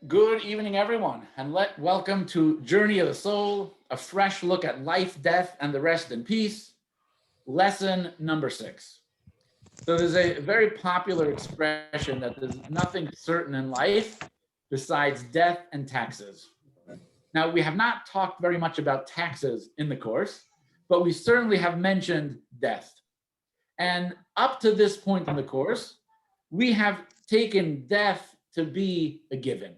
Good evening, everyone, and welcome to Journey of the Soul, a fresh look at life, death, and the rest in peace, lesson number 6. So there's a very popular expression that there's nothing certain in life besides death and taxes. Now, we have not talked very much about taxes in the course, but we certainly have mentioned death. And up to this point in the course, we have taken death to be a given,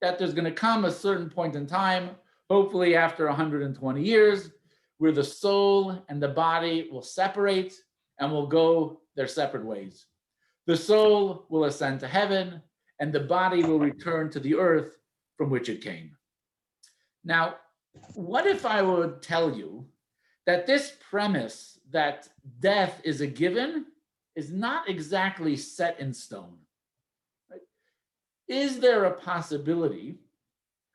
that there's going to come a certain point in time, hopefully after 120 years, where the soul and the body will separate and will go their separate ways. The soul will ascend to heaven, and the body will return to the earth from which it came. Now, what if I would tell you that this premise that death is a given is not exactly set in stone? Right? Is there a possibility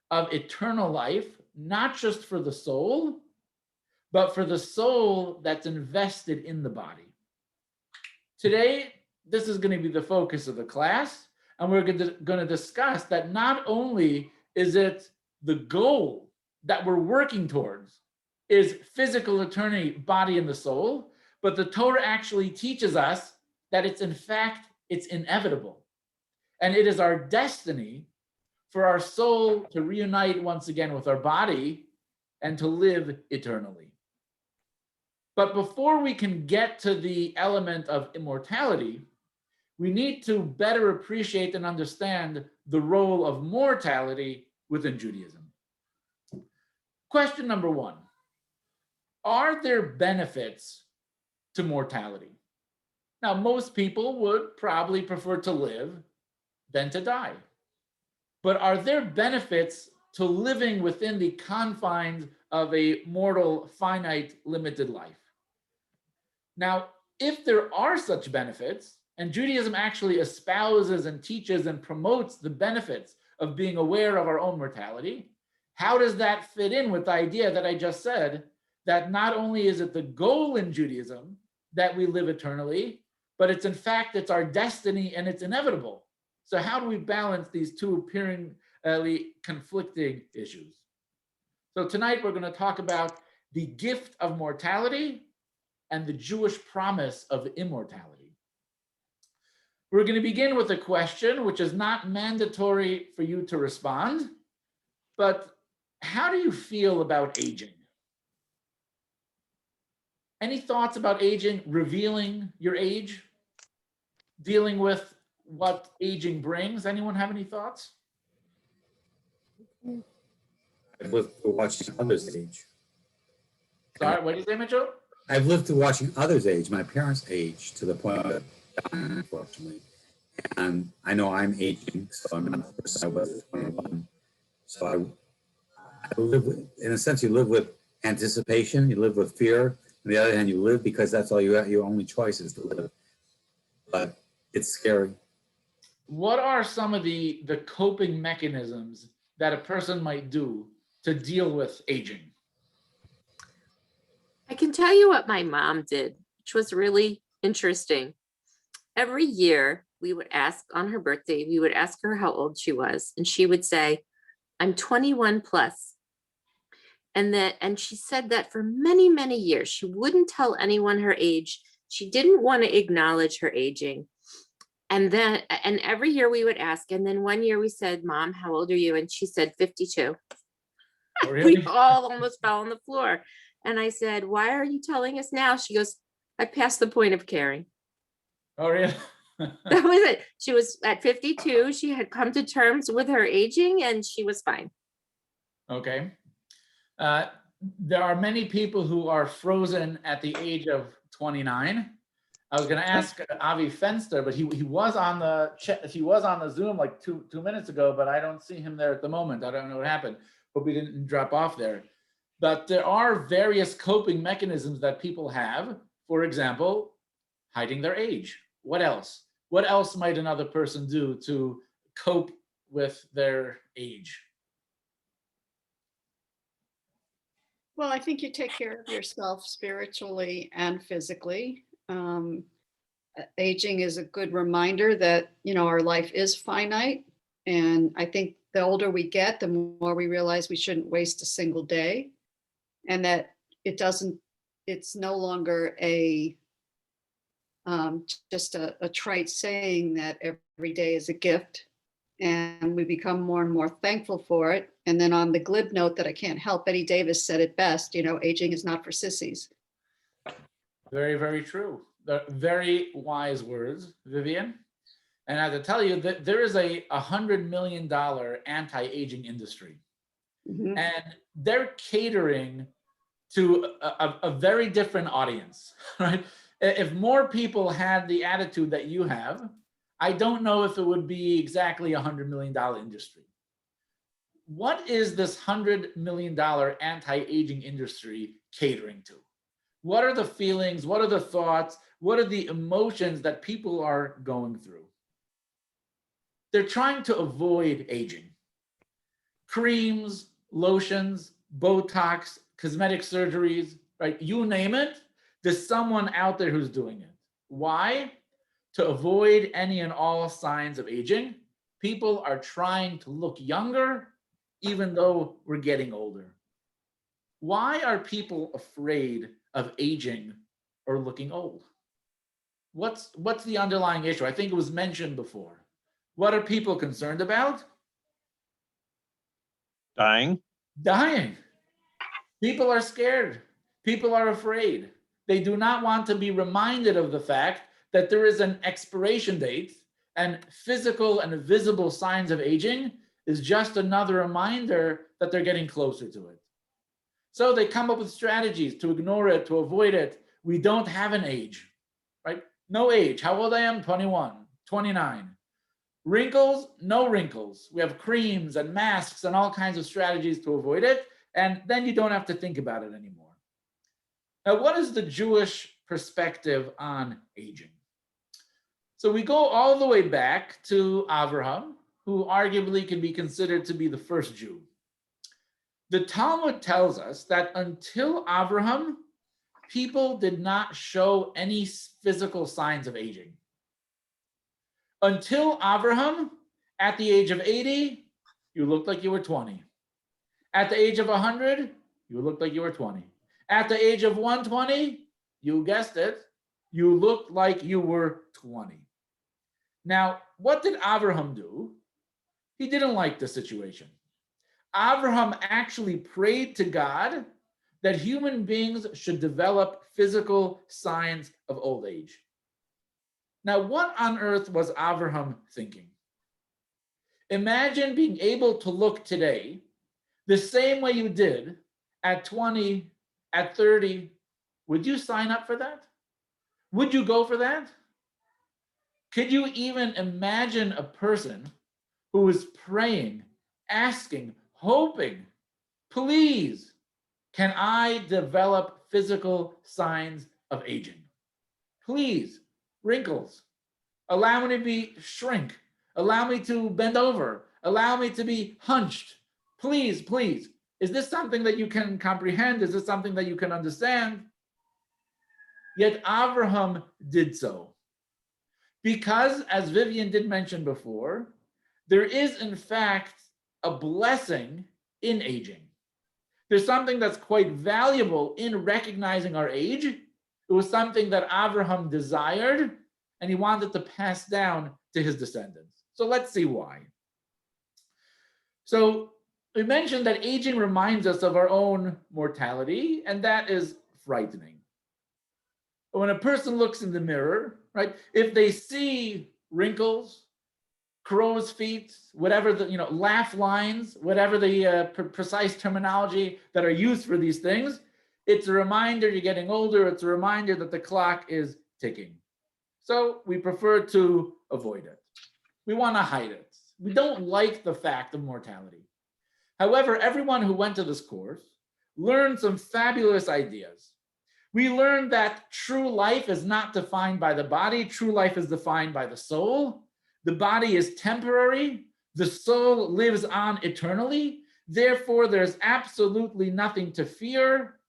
of eternal life, not just for the soul, but for the soul that's invested in the body? Today, this is going to be the focus of the class, and we're going to discuss that not only is it the goal that we're working towards is physical eternity, body and the soul, but the Torah actually teaches us that it's inevitable. And it is our destiny for our soul to reunite once again with our body and to live eternally. But before we can get to the element of immortality, we need to better appreciate and understand the role of mortality within Judaism. Question number 1, are there benefits to mortality? Now, most people would probably prefer to live than to die. But are there benefits to living within the confines of a mortal, finite, limited life? Now, if there are such benefits, and Judaism actually espouses and teaches and promotes the benefits of being aware of our own mortality, how does that fit in with the idea that I just said, that not only is it the goal in Judaism that we live eternally, but it's our destiny and it's inevitable? So how do we balance these two appearingly conflicting issues? So tonight we're going to talk about the gift of mortality and the Jewish promise of immortality. We're going to begin with a question which is not mandatory for you to respond, but how do you feel about aging? Any thoughts about aging, revealing your age, dealing with what aging brings? Anyone have any thoughts? I've lived through watching others age. Sorry, what did you say, Mitchell? I've lived through watching others age, my parents age to the point of dying, unfortunately. And I know I'm aging, so I'm not the person I was at 21. So I live with, in a sense, you live with anticipation, you live with fear. On the other hand, you live because that's all you have, your only choice is to live. But it's scary. What are some of the coping mechanisms that a person might do to deal with aging? I can tell you what my mom did, which was really interesting. Every year we would ask on her birthday, we would ask her how old she was, and she would say, I'm 21 plus. And she said that for many, many years. She wouldn't tell anyone her age. She didn't want to acknowledge her aging. And every year we would ask. And then one year we said, Mom, how old are you? And she said 52. Oh, really? We all almost fell on the floor. And I said, why are you telling us now? She goes, I passed the point of caring. Oh, really? That was it. She was at 52. She had come to terms with her aging and she was fine. Okay. There are many people who are frozen at the age of 29. I was going to ask Avi Fenster, but he was on the Zoom like two minutes ago, but I don't see him there at the moment. I don't know what happened. Hope he didn't drop off there. But there are various coping mechanisms that people have. For example, hiding their age. What else? What else might another person do to cope with their age? Well, I think you take care of yourself spiritually and physically. Aging is a good reminder that, our life is finite. And I think the older we get, the more we realize we shouldn't waste a single day, and that it's no longer just a trite saying that every day is a gift, and we become more and more thankful for it. And then on the glib note that I can't help, Betty Davis said it best, aging is not for sissies. Very, very true. The very wise words, Vivian. And I have to tell you that there is a $100 million anti-aging industry, Mhm. and they're catering to a very different audience, right? If more people had the attitude that you have, I don't know if it would be exactly a $100 million industry. What is this $100 million anti-aging industry catering to? What are the feelings? What are the thoughts? What are the emotions that people are going through? They're trying to avoid aging. Creams, lotions, Botox, cosmetic surgeries, right? You name it, there's someone out there who's doing it. Why? To avoid any and all signs of aging. People are trying to look younger, even though we're getting older. Why are people afraid of aging or looking old? What's the underlying issue? I think it was mentioned before. What are people concerned about? Dying. Dying. People are scared. People are afraid. They do not want to be reminded of the fact that there is an expiration date, and physical and visible signs of aging is just another reminder that they're getting closer to it. So they come up with strategies to ignore it, to avoid it. We don't have an age, right? No age. How old I am? 21, 29. Wrinkles? No wrinkles. We have creams and masks and all kinds of strategies to avoid it. And then you don't have to think about it anymore. Now, what is the Jewish perspective on aging? So we go all the way back to Abraham, who arguably can be considered to be the first Jew. The Talmud tells us that until Abraham, people did not show any physical signs of aging. Until Abraham, at the age of 80, you looked like you were 20. At the age of 100, you looked like you were 20. At the age of 120, you guessed it, you looked like you were 20. Now, what did Abraham do? He didn't like the situation. Abraham actually prayed to God that human beings should develop physical signs of old age. Now, what on earth was Abraham thinking? Imagine being able to look today the same way you did at 20, at 30. Would you sign up for that? Would you go for that? Could you even imagine a person who is praying, asking, hoping, please, can I develop physical signs of aging? Please, wrinkles. Allow me to be shrink. Allow me to bend over. Allow me to be hunched. Please, please. Is this something that you can comprehend? Is this something that you can understand? Yet Abraham did so. Because, as Vivian did mention before, there is in fact a blessing in aging. There's something that's quite valuable in recognizing our age. It was something that Abraham desired, and he wanted to pass down to his descendants. So let's see why. So we mentioned that aging reminds us of our own mortality, and that is frightening. When a person looks in the mirror, right, if they see wrinkles, crow's feet, whatever the, laugh lines, whatever the precise terminology that are used for these things, it's a reminder you're getting older. It's a reminder that the clock is ticking. So we prefer to avoid it. We want to hide it. We don't like the fact of mortality. However, everyone who went to this course learned some fabulous ideas. We learned that true life is not defined by the body. True life is defined by the soul. The body is temporary. The soul lives on eternally. Therefore, there's absolutely nothing to fear.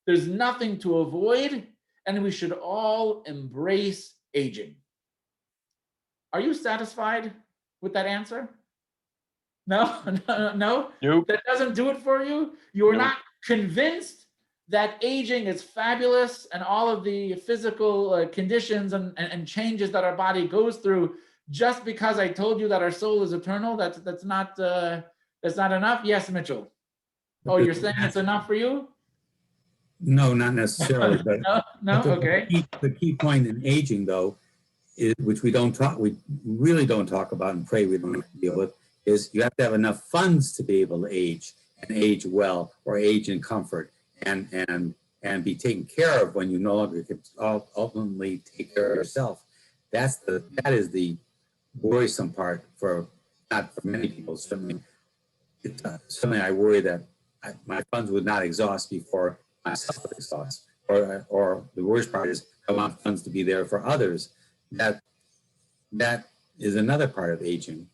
There's nothing to avoid. And we should all embrace aging. Are you satisfied with that answer? No, no, no. Nope. That doesn't do it for you. You are Nope. not convinced that aging is fabulous and all of the physical conditions and changes that our body goes through just because I told you that our soul is eternal. That's not enough. Yes, Mitchell. Oh, you're saying it's enough for you? No, not necessarily, but No, no, the okay. the key point in aging, though, is, which we really don't talk about and pray we don't have to deal with, is you have to have enough funds to be able to age and age well or age in comfort and be taken care of when you no longer can ultimately take care of yourself. That is the worrisome part not for many people, certainly. Certainly I worry that my funds would not exhaust before myself would exhaust. Or the worst part is I want funds to be there for others. That is another part of aging.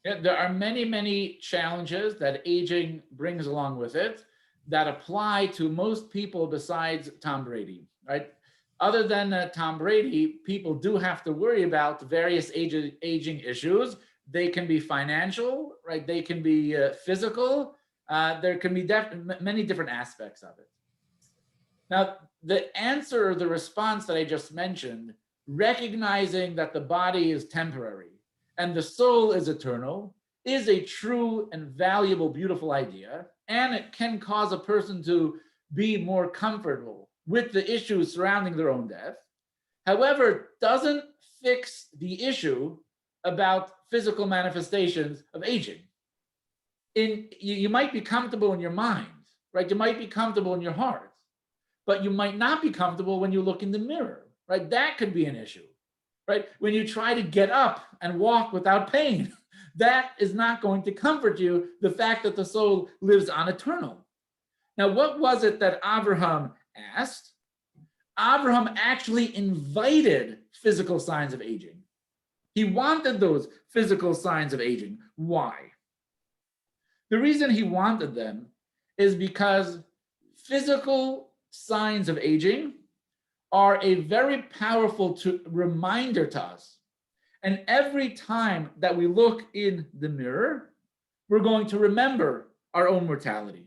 Yeah, there are many, many challenges that aging brings along with it that apply to most people besides Tom Brady, right? Other than Tom Brady, people do have to worry about various aging issues. They can be financial, right? They can be physical. There can be many different aspects of it. Now, the answer or the response that I just mentioned, recognizing that the body is temporary and the soul is eternal, is a true and valuable, beautiful idea. And it can cause a person to be more comfortable with the issues surrounding their own death. However, it doesn't fix the issue about physical manifestations of aging. You might be comfortable in your mind, right? You might be comfortable in your heart, but you might not be comfortable when you look in the mirror, right? That could be an issue, right? When you try to get up and walk without pain, that is not going to comfort you, the fact that the soul lives on eternal. Now, what was it that Abraham asked? Abraham actually invited physical signs of aging. He wanted those physical signs of aging. Why? The reason he wanted them is because physical signs of aging are a very powerful reminder to us. And every time that we look in the mirror, we're going to remember our own mortality.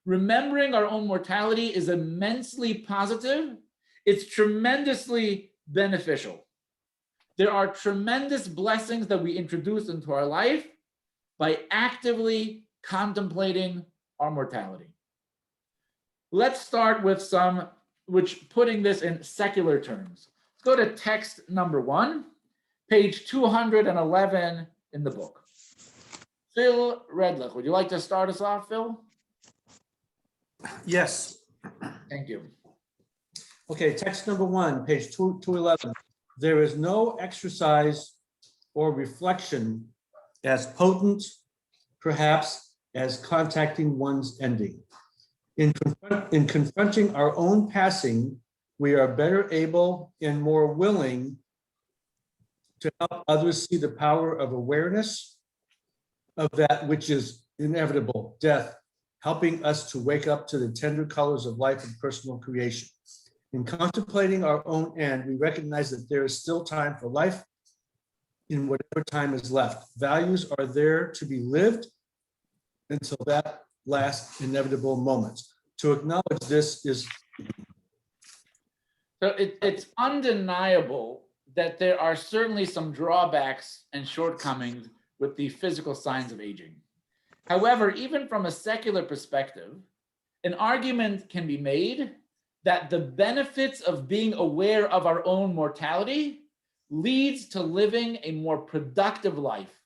Remembering our own mortality is immensely positive. It's tremendously beneficial. There are tremendous blessings that we introduce into our life by actively contemplating our mortality. Let's start with putting this in secular terms. Let's go to text number 1, page 211 in the book. Phil Redlich, would you like to start us off, Phil? Yes. Thank you. Okay, text number 1, page 211. There is no exercise or reflection as potent, perhaps, as contacting one's ending. In confronting our own passing, we are better able and more willing to help others see the power of awareness of that which is inevitable, death, helping us to wake up to the tender colors of life and personal creation. In contemplating our own end, we recognize that there is still time for life in whatever time is left. Values are there to be lived until that last inevitable moment. To acknowledge this is... So it's undeniable that there are certainly some drawbacks and shortcomings with the physical signs of aging. However, even from a secular perspective, an argument can be made that the benefits of being aware of our own mortality leads to living a more productive life,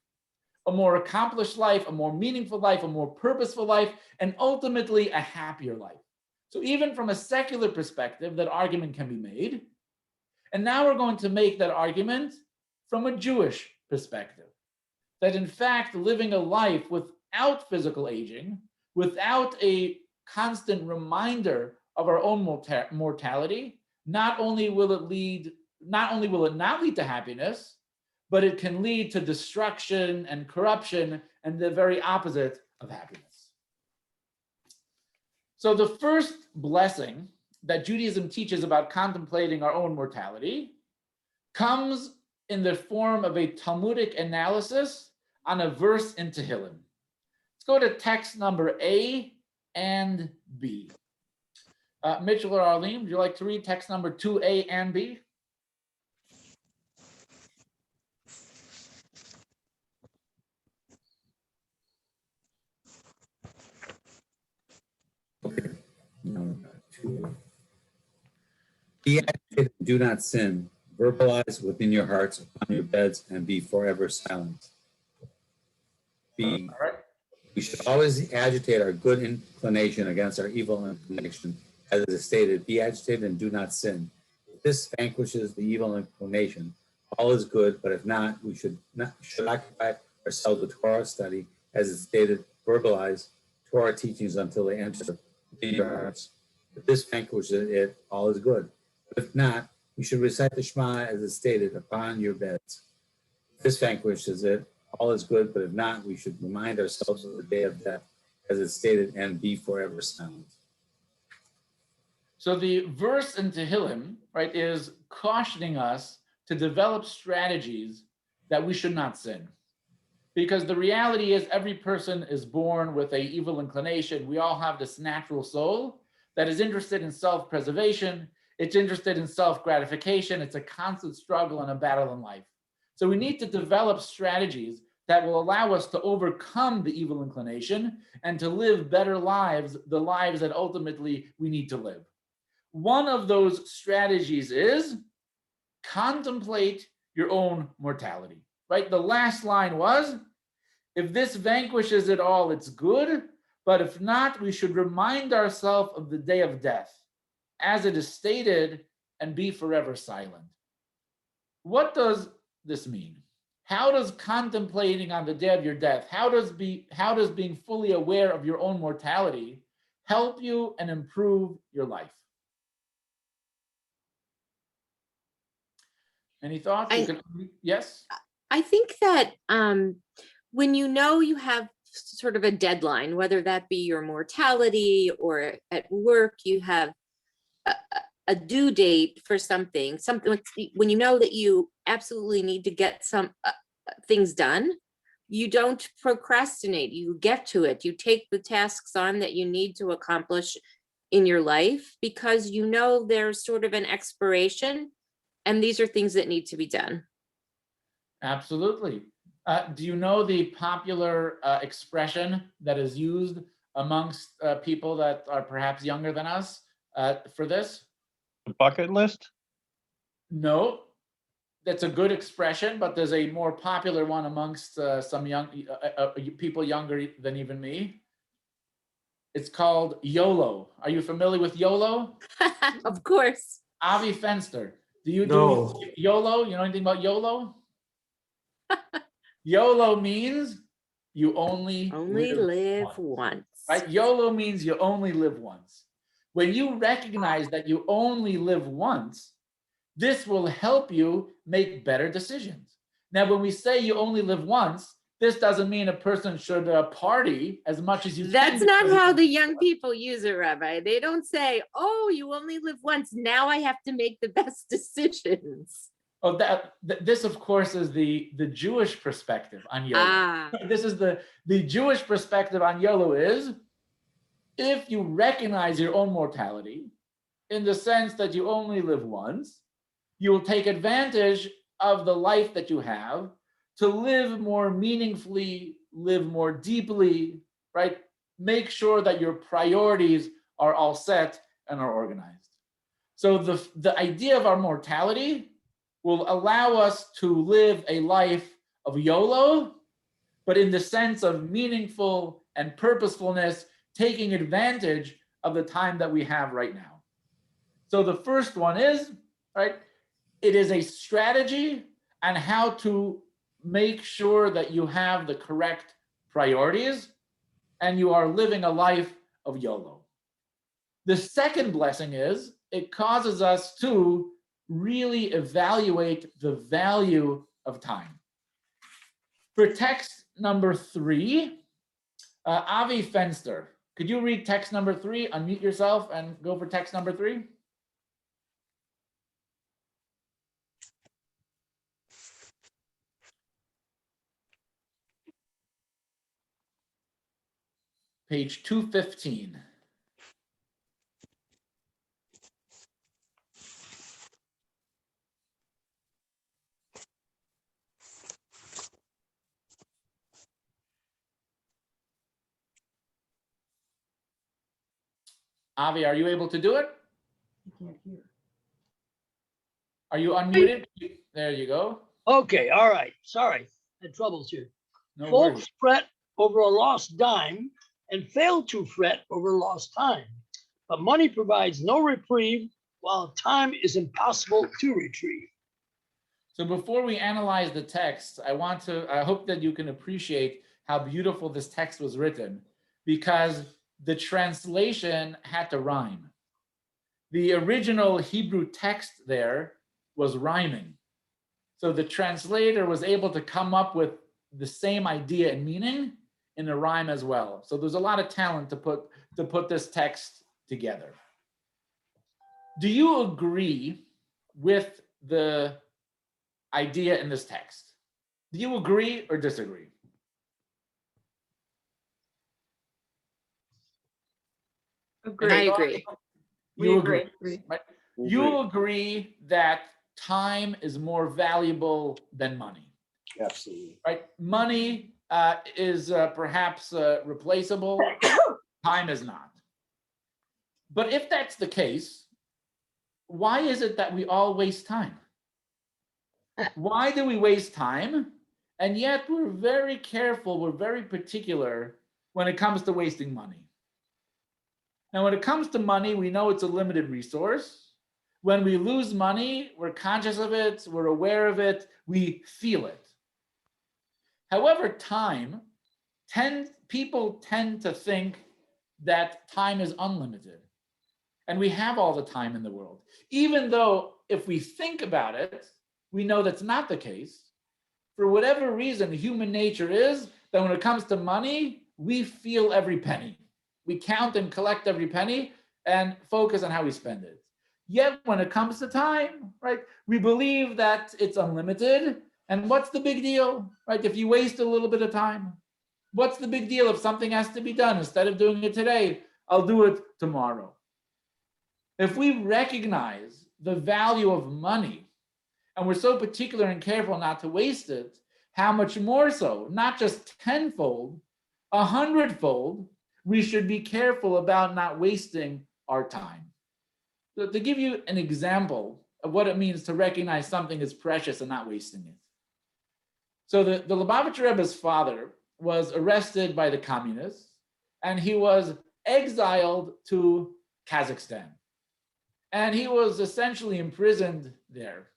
a more accomplished life, a more meaningful life, a more purposeful life, and ultimately a happier life. So even from a secular perspective, that argument can be made. And now we're going to make that argument from a Jewish perspective, that in fact, living a life without physical aging, without a constant reminder of our own mortality, not only will it not lead to happiness, but it can lead to destruction and corruption and the very opposite of happiness. So the first blessing that Judaism teaches about contemplating our own mortality comes in the form of a Talmudic analysis on a verse in Tehillim. Let's go to text number A and B. Mitchell or Arlene, would you like to read text number 2A and B? Be agitated, do not sin. Verbalize within your hearts, upon your beds, and be forever silent. B. All right. We should always agitate our good inclination against our evil inclination, as it is stated, be agitated and do not sin. If this vanquishes the evil inclination, all is good, but if not, we should occupy ourselves with Torah study, as it stated, verbalize Torah teachings until they enter into your hearts. If this vanquishes it, all is good. But if not, we should recite the Shema as is stated, upon your beds. If this vanquishes it, all is good, but if not, we should remind ourselves of the day of death, as it's stated, and be forever silent. So the verse in Tehillim, right, is cautioning us to develop strategies that we should not sin. Because the reality is every person is born with an evil inclination. We all have this natural soul that is interested in self-preservation. It's interested in self-gratification. It's a constant struggle and a battle in life. So we need to develop strategies that will allow us to overcome the evil inclination and to live better lives, the lives that ultimately we need to live. One of those strategies is contemplate your own mortality, right? The last line was, if this vanquishes it all, it's good, but if not, we should remind ourselves of the day of death, as it is stated, and be forever silent. What does this mean? How does contemplating on the day of your death, how does being fully aware of your own mortality help you and improve your life? Any thoughts? Yes? I think that when you know you have sort of a deadline, whether that be your mortality or at work, you have a due date for something when you know that you absolutely need to get some things done, you don't procrastinate, you get to it, you take the tasks on that you need to accomplish in your life, because you know there's sort of an expiration and these are things that need to be done. Absolutely. Do you know the popular expression that is used amongst people that are perhaps younger than us for this? The bucket list? No, that's a good expression, but there's a more popular one amongst some young people younger than even me. It's called YOLO. Are you familiar with YOLO? Of course. Avi Fenster, do you No. do YOLO? You know anything about YOLO? YOLO means you only live once. once. Right? YOLO means you only live once. When you recognize that you only live once, this will help you make better decisions. Now, when we say you only live once, this doesn't mean a person should party as much as you can. That's not how the young people use it, Rabbi. They don't say, oh, you only live once, now I have to make the best decisions. Oh, this, of course, is the Jewish perspective on YOLO. This is the Jewish perspective on YOLO is, if you recognize your own mortality in the sense that you only live once, you will take advantage of the life that you have to live more meaningfully, live more deeply, right? Make sure that your priorities are all set and are organized. So the idea of our mortality will allow us to live a life of YOLO, but in the sense of meaningful and purposefulness, taking advantage of the time that we have right now. So the first one is, right, it is a strategy on how to make sure that you have the correct priorities and you are living a life of YOLO. The second blessing is it causes us to really evaluate the value of time. For text number 3, Avi Fenster, could you read text number 3, unmute yourself and go for text number 3? page 215. Avi, are you able to do it? Are you unmuted? There you go. Okay, all right. Sorry, had troubles here. No Folks worries. fret over a lost dime and fail to fret over lost time. But money provides no reprieve, while time is impossible to retrieve. So before we analyze the text, I hope that you can appreciate how beautiful this text was written, because the translation had to rhyme. The original Hebrew text there was rhyming. So the translator was able to come up with the same idea and meaning in a rhyme as well. So there's a lot of talent to put this text together. Do you agree with the idea in this text? Do you agree or disagree? I agree. You agree. Right? You agree that time is more valuable than money, Absolutely. right? Money is perhaps replaceable. Time is not. But if that's the case, why is it that we all waste time? Why do we waste time? And yet we're very careful, we're very particular when it comes to wasting money. Now, when it comes to money, we know it's a limited resource. When we lose money, we're conscious of it, we're aware of it, we feel it. However, people tend to think that time is unlimited. And we have all the time in the world. Even though if we think about it, we know that's not the case. For whatever reason, human nature is that when it comes to money, we feel every penny. We count and collect every penny and focus on how we spend it. Yet when it comes to time, right, we believe that it's unlimited. And what's the big deal, right? If you waste a little bit of time, what's the big deal if something has to be done? Instead of doing it today, I'll do it tomorrow. If we recognize the value of money, and we're so particular and careful not to waste it, how much more so, not just tenfold, 100-fold, we should be careful about not wasting our time. So to give you an example of what it means to recognize something is precious and not wasting it. So the Lubavitcher Rebbe's father was arrested by the communists, and he was exiled to Kazakhstan. And he was essentially imprisoned there.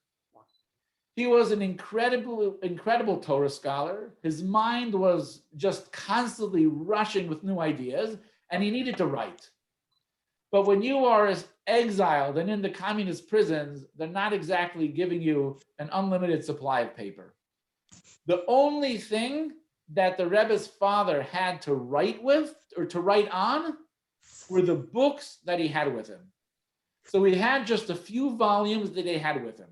He was an incredible Torah scholar. His mind was just constantly rushing with new ideas, and he needed to write. But when you are exiled and in the communist prisons, they're not exactly giving you an unlimited supply of paper. The only thing that the Rebbe's father had to write with or to write on were the books that he had with him. So he had just a few volumes that he had with him.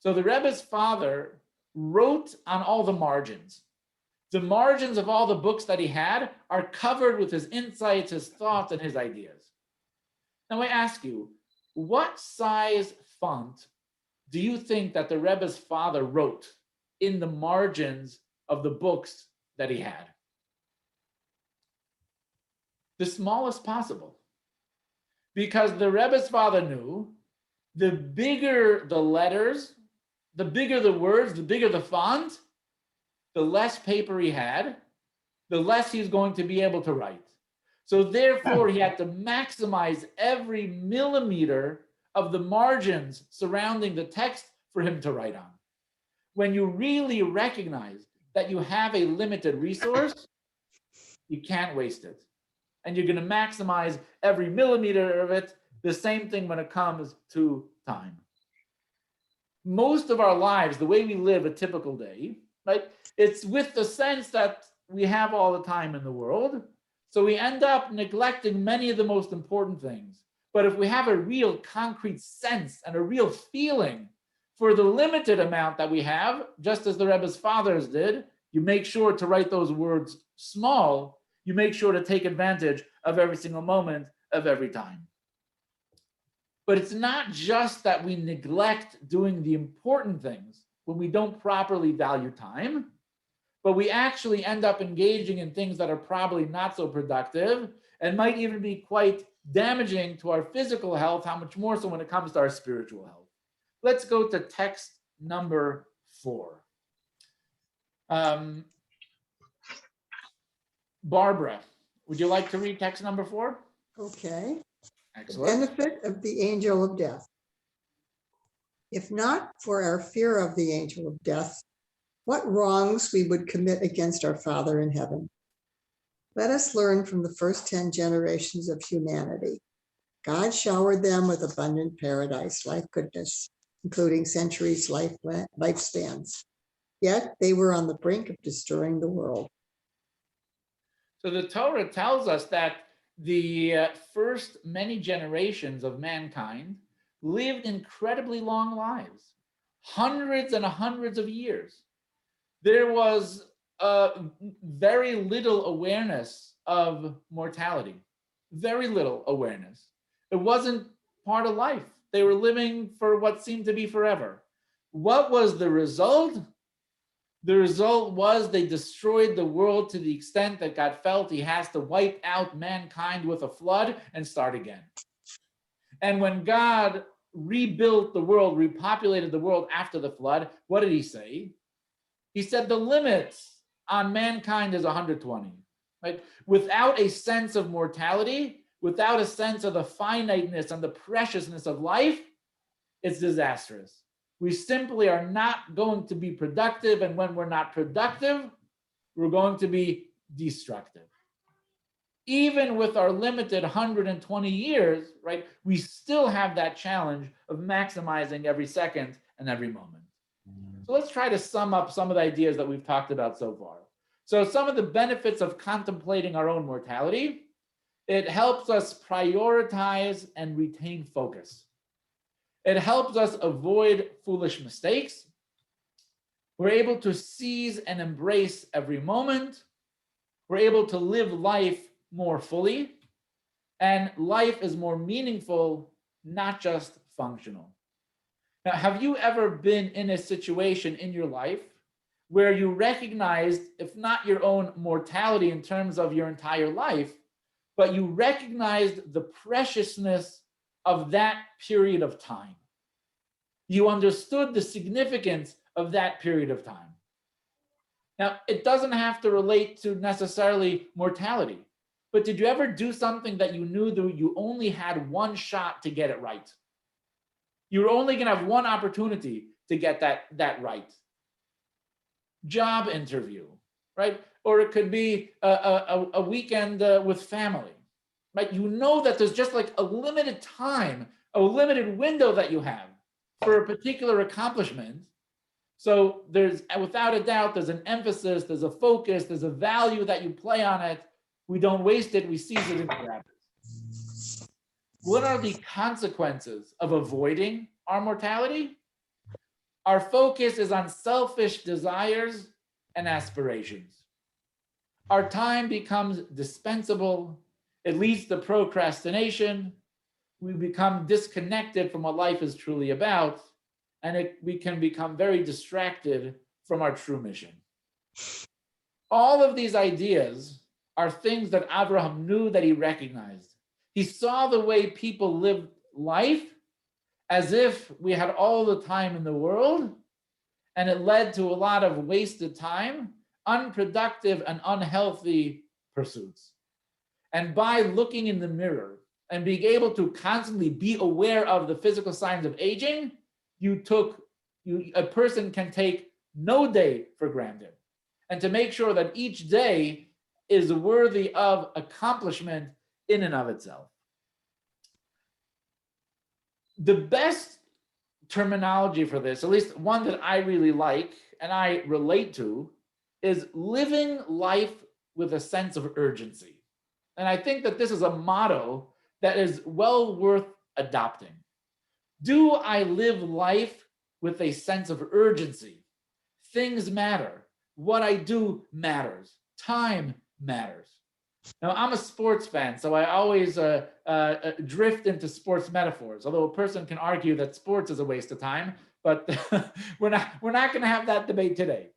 So the Rebbe's father wrote on all the margins. The margins of all the books that he had are covered with his insights, his thoughts, and his ideas. Now I ask you, what size font do you think that the Rebbe's father wrote in the margins of the books that he had? The smallest possible. Because the Rebbe's father knew the bigger the letters, the bigger the words, the bigger the font, the less paper he had, the less he's going to be able to write. So therefore, he had to maximize every millimeter of the margins surrounding the text for him to write on. When you really recognize that you have a limited resource, you can't waste it. And you're going to maximize every millimeter of it. The same thing when it comes to time. Most of our lives, the way we live a typical day, right? It's with the sense that we have all the time in the world. So we end up neglecting many of the most important things. But if we have a real concrete sense and a real feeling for the limited amount that we have, just as the Rebbe's fathers did, you make sure to write those words small. you make sure to take advantage of every single moment of every time. But it's not just that we neglect doing the important things when we don't properly value time, but we actually end up engaging in things that are probably not so productive and might even be quite damaging to our physical health, how much more so when it comes to our spiritual health. Let's go to text number 4. Barbara, would you like to read text number 4? Okay. The Excellent. benefit of the angel of death. If not for our fear of the angel of death, what wrongs we would commit against our Father in heaven. Let us learn from the first 10 generations of humanity. God showered them with abundant paradise, life goodness, including centuries lifespans. Yet they were on the brink of destroying the world. So the Torah tells us that the first many generations of mankind lived incredibly long lives, hundreds and hundreds of years. There was very little awareness of mortality, very little awareness. It wasn't part of life. They were living for what seemed to be forever. What was the result? The result was they destroyed the world to the extent that God felt he has to wipe out mankind with a flood and start again. And when God rebuilt the world, repopulated the world after the flood, what did he say? He said the limit on mankind is 120, right? Without a sense of mortality, without a sense of the finiteness and the preciousness of life, it's disastrous. We simply are not going to be productive. And when we're not productive, we're going to be destructive. Even with our limited 120 years, right, we still have that challenge of maximizing every second and every moment. So let's try to sum up some of the ideas that we've talked about so far. So some of the benefits of contemplating our own mortality: it helps us prioritize and retain focus. It helps us avoid foolish mistakes. We're able to seize and embrace every moment. We're able to live life more fully. And life is more meaningful, not just functional. Now, have you ever been in a situation in your life where you recognized, if not your own mortality in terms of your entire life, but you recognized the preciousness of that period of time? You understood the significance of that period of time. Now, it doesn't have to relate to necessarily mortality, but did you ever do something that you knew that you only had one shot to get it right? You were only going to have one opportunity to get that right. Job interview, right? Or it could be a weekend with family, right? You know that there's just like a limited time, a limited window that you have for a particular accomplishment. So there's, without a doubt, there's an emphasis, there's a focus, there's a value that you play on it. We don't waste it, we seize it and grab it. What are the consequences of avoiding our mortality? Our focus is on selfish desires and aspirations. Our time becomes dispensable. It leads to procrastination. We become disconnected from what life is truly about, and we can become very distracted from our true mission. All of these ideas are things that Abraham knew, that he recognized. He saw the way people lived life as if we had all the time in the world, and it led to a lot of wasted time, unproductive and unhealthy pursuits. And by looking in the mirror and being able to constantly be aware of the physical signs of aging, a person can take no day for granted, and to make sure that each day is worthy of accomplishment in and of itself. The best terminology for this, at least one that I really like and I relate to, is living life with a sense of urgency. And I think that this is a motto that is well worth adopting. Do I live life with a sense of urgency? Things matter. What I do matters. Time matters. Now, I'm a sports fan, so I always drift into sports metaphors, although a person can argue that sports is a waste of time, but we're not going to have that debate today.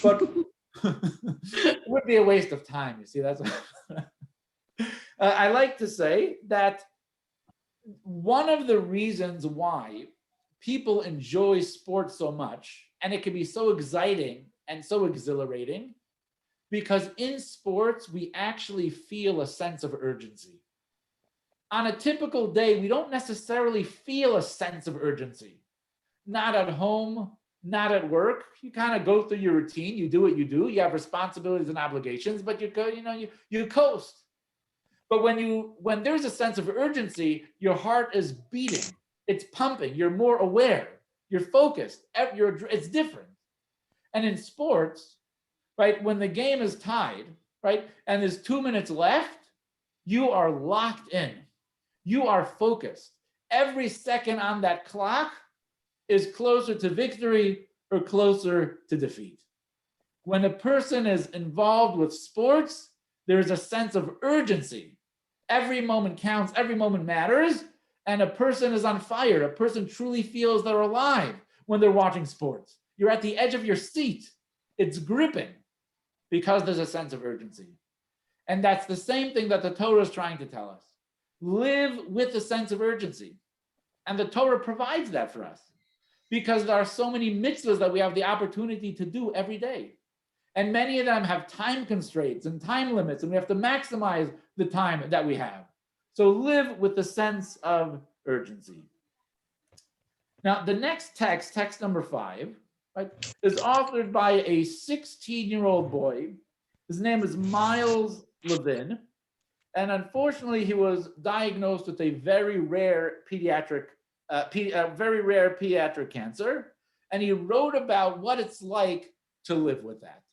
But it would be a waste of time, you see, that's I like to say that one of the reasons why people enjoy sports so much, and it can be so exciting and so exhilarating, because in sports, we actually feel a sense of urgency. On a typical day, we don't necessarily feel a sense of urgency. Not at home, not at work. You kind of go through your routine, you do what you do, you have responsibilities and obligations, but you coast. But when there's a sense of urgency, your heart is beating, it's pumping, you're more aware, you're focused, it's different. And in sports, right, when the game is tied, right, and there's 2 minutes left, you are locked in, you are focused. Every second on that clock is closer to victory or closer to defeat. When a person is involved with sports, there's a sense of urgency. Every moment counts, every moment matters, and a person is on fire. A person truly feels they're alive when they're watching sports. You're at the edge of your seat. It's gripping because there's a sense of urgency. And that's the same thing that the Torah is trying to tell us. Live with a sense of urgency. And the Torah provides that for us because there are so many mitzvahs that we have the opportunity to do every day. And many of them have time constraints and time limits, and we have to maximize the time that we have. So live with the sense of urgency. Now, the next text, text number 5, right, is authored by a 16-year-old boy. His name is Miles Levin. And unfortunately, he was diagnosed with a very rare pediatric cancer. And he wrote about what it's like to live with that.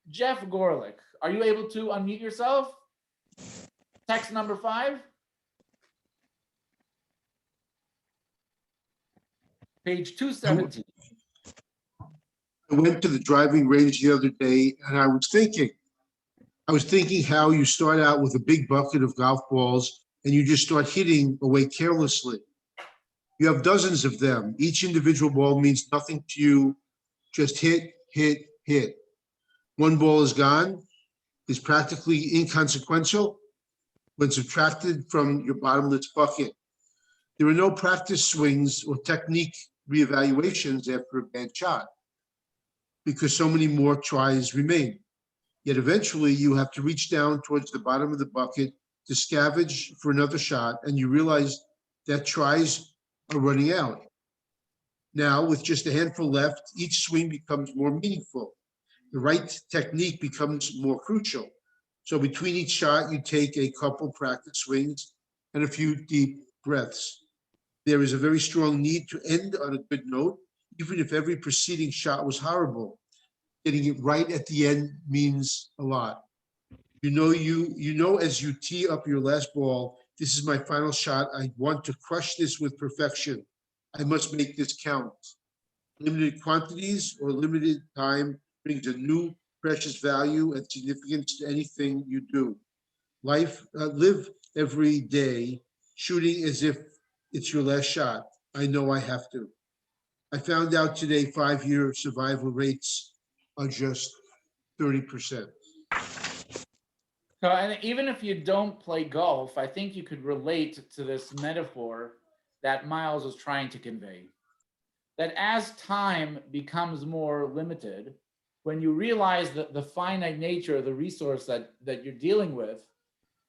Jeff Gorlick, are you able to unmute yourself? Text number 5. Page 217. I went to the driving range the other day and I was thinking how you start out with a big bucket of golf balls and you just start hitting away carelessly. You have dozens of them. Each individual ball means nothing to you. Just hit, hit, hit. One ball is gone, is practically inconsequential when subtracted from your bottomless bucket. There are no practice swings or technique reevaluations after a bad shot because so many more tries remain. Yet eventually you have to reach down towards the bottom of the bucket to scavenge for another shot, and you realize that tries are running out. Now, with just a handful left, each swing becomes more meaningful. The right technique becomes more crucial. So between each shot, you take a couple practice swings and a few deep breaths. There is a very strong need to end on a good note, even if every preceding shot was horrible. Getting it right at the end means a lot. You know, as you tee up your last ball, this is my final shot. I want to crush this with perfection. I must make this count. Limited quantities or limited time brings a new precious value and significance to anything you do. Live every day shooting as if it's your last shot. I know I have to. I found out today 5-year survival rates are just 30%. So, and even if you don't play golf, I think you could relate to this metaphor that Miles was trying to convey. That as time becomes more limited, when you realize that the finite nature of the resource that you're dealing with,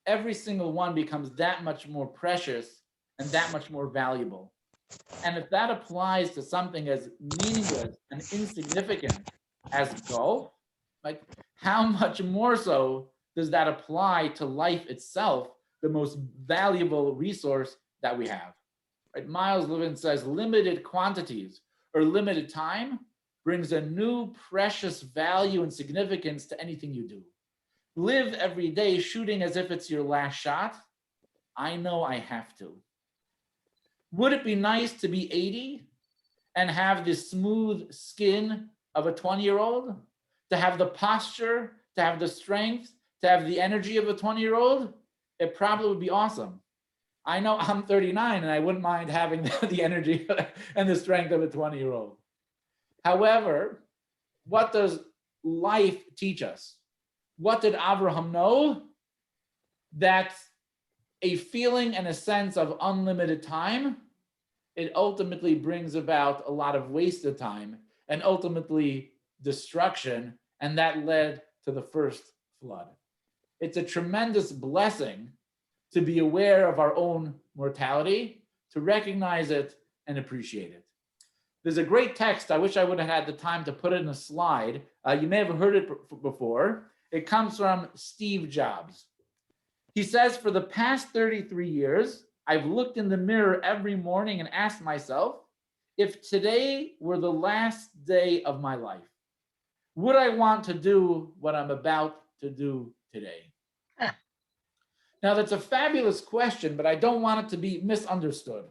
every single one becomes that much more precious and that much more valuable. And if that applies to something as meaningless and insignificant as golf, like how much more so does that apply to life itself, the most valuable resource that we have? Right? Miles Levin says limited quantities or limited time brings a new precious value and significance to anything you do. Live every day shooting as if it's your last shot. I know I have to. Would it be nice to be 80 and have the smooth skin of a 20-year-old? To have the posture, to have the strength, to have the energy of a 20-year-old, it probably would be awesome. I know I'm 39 and I wouldn't mind having the energy and the strength of a 20-year-old. However, what does life teach us? What did Abraham know? That a feeling and a sense of unlimited time, it ultimately brings about a lot of wasted time and ultimately destruction, and that led to the first flood. It's a tremendous blessing to be aware of our own mortality, to recognize it and appreciate it. There's a great text. I wish I would have had the time to put it in a slide. You may have heard it before. It comes from Steve Jobs. He says, for the past 33 years, I've looked in the mirror every morning and asked myself, if today were the last day of my life, would I want to do what I'm about to do today? Now, that's a fabulous question, but I don't want it to be misunderstood.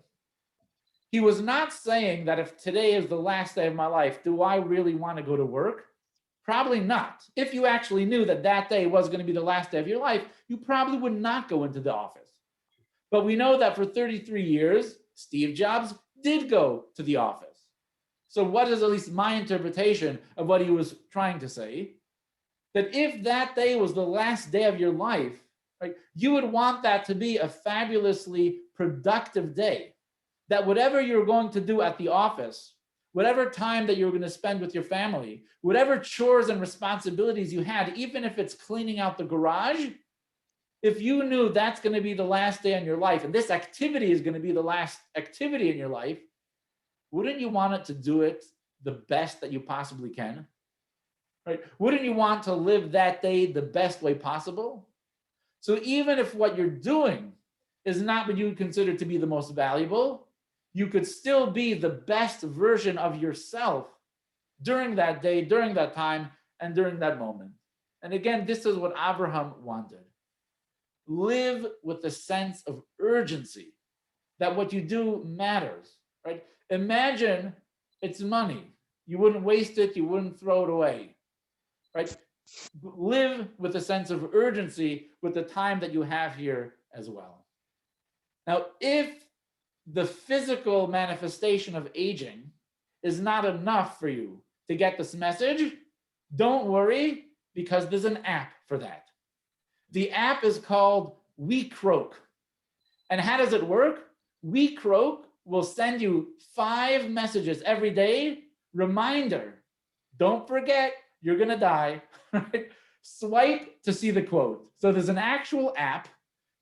He was not saying that if today is the last day of my life, do I really want to go to work? Probably not. If you actually knew that that day was going to be the last day of your life, you probably would not go into the office. But we know that for 33 years, Steve Jobs did go to the office. So what is at least my interpretation of what he was trying to say? That if that day was the last day of your life, right, you would want that to be a fabulously productive day. That whatever you're going to do at the office, whatever time that you're going to spend with your family, whatever chores and responsibilities you had, even if it's cleaning out the garage, if you knew that's going to be the last day in your life, and this activity is going to be the last activity in your life, wouldn't you want it to do it the best that you possibly can? Right? Wouldn't you want to live that day the best way possible? So even if what you're doing is not what you would consider to be the most valuable, you could still be the best version of yourself during that day, during that time, and during that moment. And again, this is what Abraham wanted. Live with a sense of urgency that what you do matters, right? Imagine it's money. You wouldn't waste it, you wouldn't throw it away, right? Live with a sense of urgency with the time that you have here as well. Now, if the physical manifestation of aging is not enough for you to get this message, don't worry, because there's an app for that. The app is called WeCroak. And how does it work? WeCroak will send you 5 messages every day. Reminder, don't forget, you're going to die. Right? Swipe to see the quote. So there's an actual app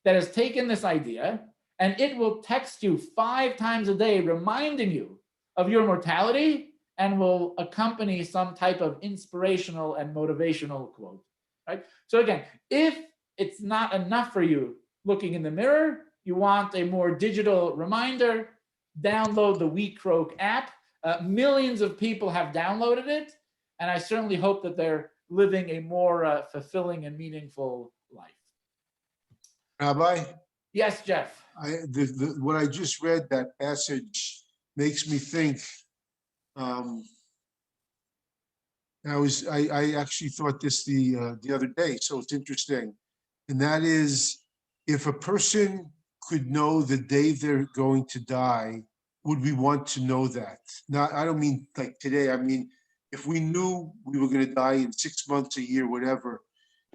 that has taken this idea, and it will text you 5 times a day, reminding you of your mortality, and will accompany some type of inspirational and motivational quote. Right? So again, if it's not enough for you looking in the mirror, you want a more digital reminder, download the WeCroak app. Millions of people have downloaded it, and I certainly hope that they're living a more fulfilling and meaningful life. Rabbi, Yes, Jeff. what I just read, that passage makes me think. I actually thought this the other day, so it's interesting. And that is, if a person could know the day they're going to die, would we want to know that? Now, I don't mean like today. I mean, if we knew we were going to die in 6 months, a year, whatever.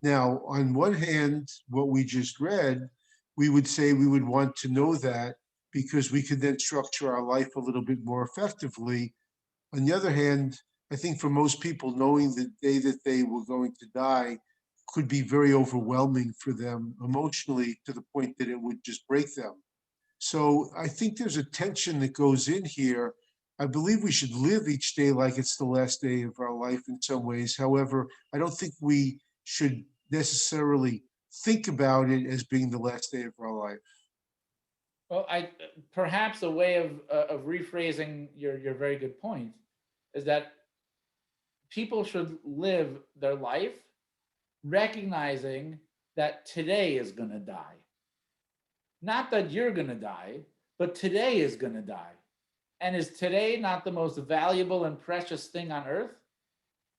Now, on one hand, what we just read, we would say we would want to know that because we could then structure our life a little bit more effectively. On the other hand, I think for most people, knowing the day that they were going to die could be very overwhelming for them emotionally, to the point that it would just break them. So I think there's a tension that goes in here. I believe we should live each day like it's the last day of our life in some ways. However, I don't think we should necessarily think about it as being the last day of our life. Well, perhaps a way of rephrasing your very good point is that people should live their life recognizing that today is going to die. Not that you're going to die, but today is going to die. And is today not the most valuable and precious thing on earth?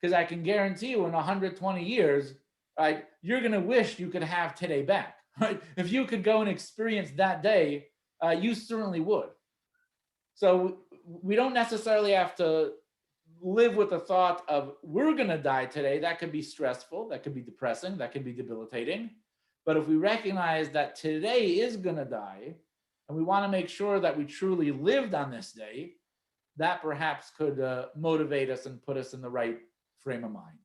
Because I can guarantee you in 120 years, right? You're going to wish you could have today back, right? If you could go and experience that day, you certainly would. So we don't necessarily have to live with the thought of we're going to die today. That could be stressful, that could be depressing, that could be debilitating. But if we recognize that today is going to die, and we want to make sure that we truly lived on this day, that perhaps could motivate us and put us in the right frame of mind.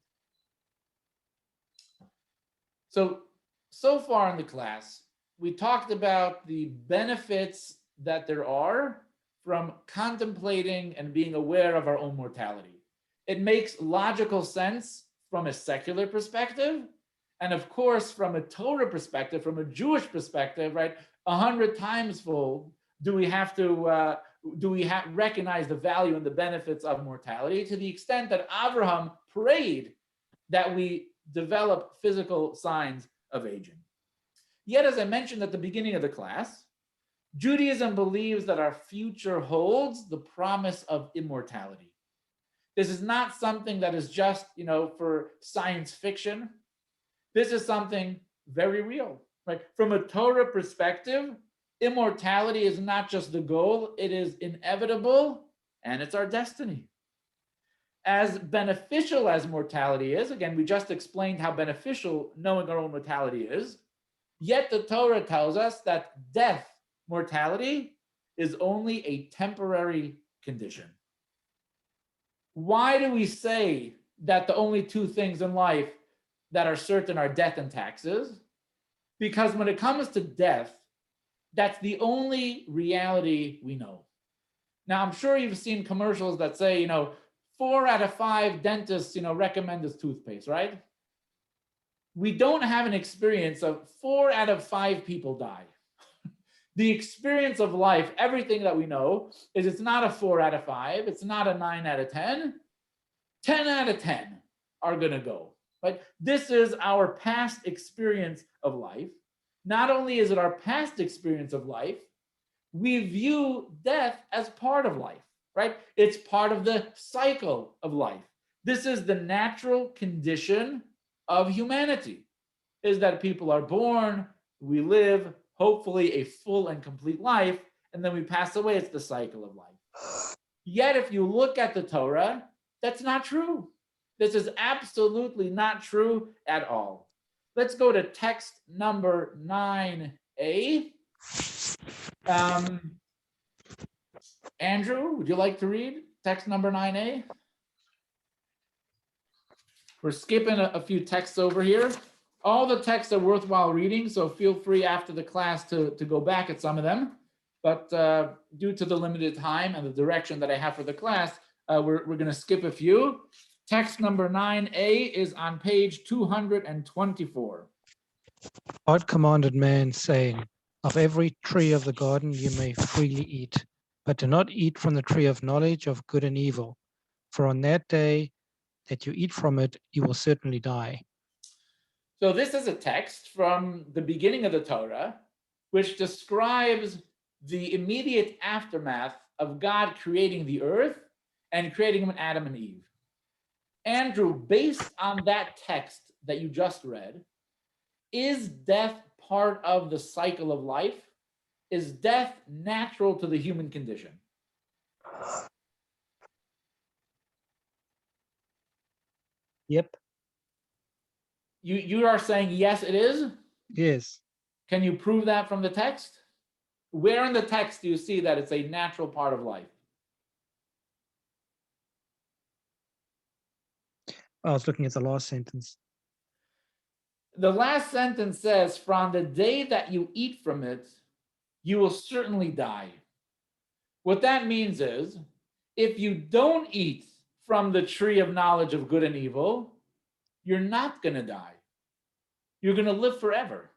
So far in the class, we talked about the benefits that there are from contemplating and being aware of our own mortality. It makes logical sense from a secular perspective. And of course, from a Torah perspective, from a Jewish perspective, right, 100 times fold, do we recognize the value and the benefits of mortality, to the extent that Abraham prayed that we develop physical signs of aging. Yet, as I mentioned at the beginning of the class, Judaism believes that our future holds the promise of immortality. This is not something that is just, for science fiction. This is something very real, right? From a Torah perspective, immortality is not just the goal, it is inevitable, and it's our destiny. As beneficial as mortality is, again, we just explained how beneficial knowing our own mortality is, yet the Torah tells us that death, mortality, is only a temporary condition. Why do we say that the only two things in life that are certain are death and taxes? Because when it comes to death, that's the only reality we know. Now, I'm sure you've seen commercials that say, 4 out of 5 dentists, recommend this toothpaste, right? We don't have an experience of 4 out of 5 people die. The experience of life, everything that we know, is it's not a 4 out of 5, it's not a 9 out of 10. 10 out of 10 are going to go. Right? This is our past experience of life. Not only is it our past experience of life, we view death as part of life, right? It's part of the cycle of life. This is the natural condition of humanity, is that people are born, we live, hopefully a full and complete life, and then we pass away. It's the cycle of life. Yet if you look at the Torah, that's not true. This is absolutely not true at all. Let's go to text number 9a. Andrew, would you like to read text number 9a? We're skipping a few texts over here. All the texts are worthwhile reading, so feel free after the class to go back at some of them. But due to the limited time and the direction that I have for the class, we're going to skip a few. Text number 9a is on page 224. God commanded man, saying, "Of every tree of the garden you may freely eat, but do not eat from the tree of knowledge of good and evil. For on that day that you eat from it, you will certainly die." So this is a text from the beginning of the Torah, which describes the immediate aftermath of God creating the earth and creating Adam and Eve. Andrew, based on that text that you just read, is death part of the cycle of life? Is death natural to the human condition? Yep. You are saying yes, it is? Yes. Can you prove that from the text? Where in the text do you see that it's a natural part of life? I was looking at the last sentence. The last sentence says, "From the day that you eat from it, you will certainly die." What that means is, if you don't eat from the tree of knowledge of good and evil, you're not going to die. You're going to live forever.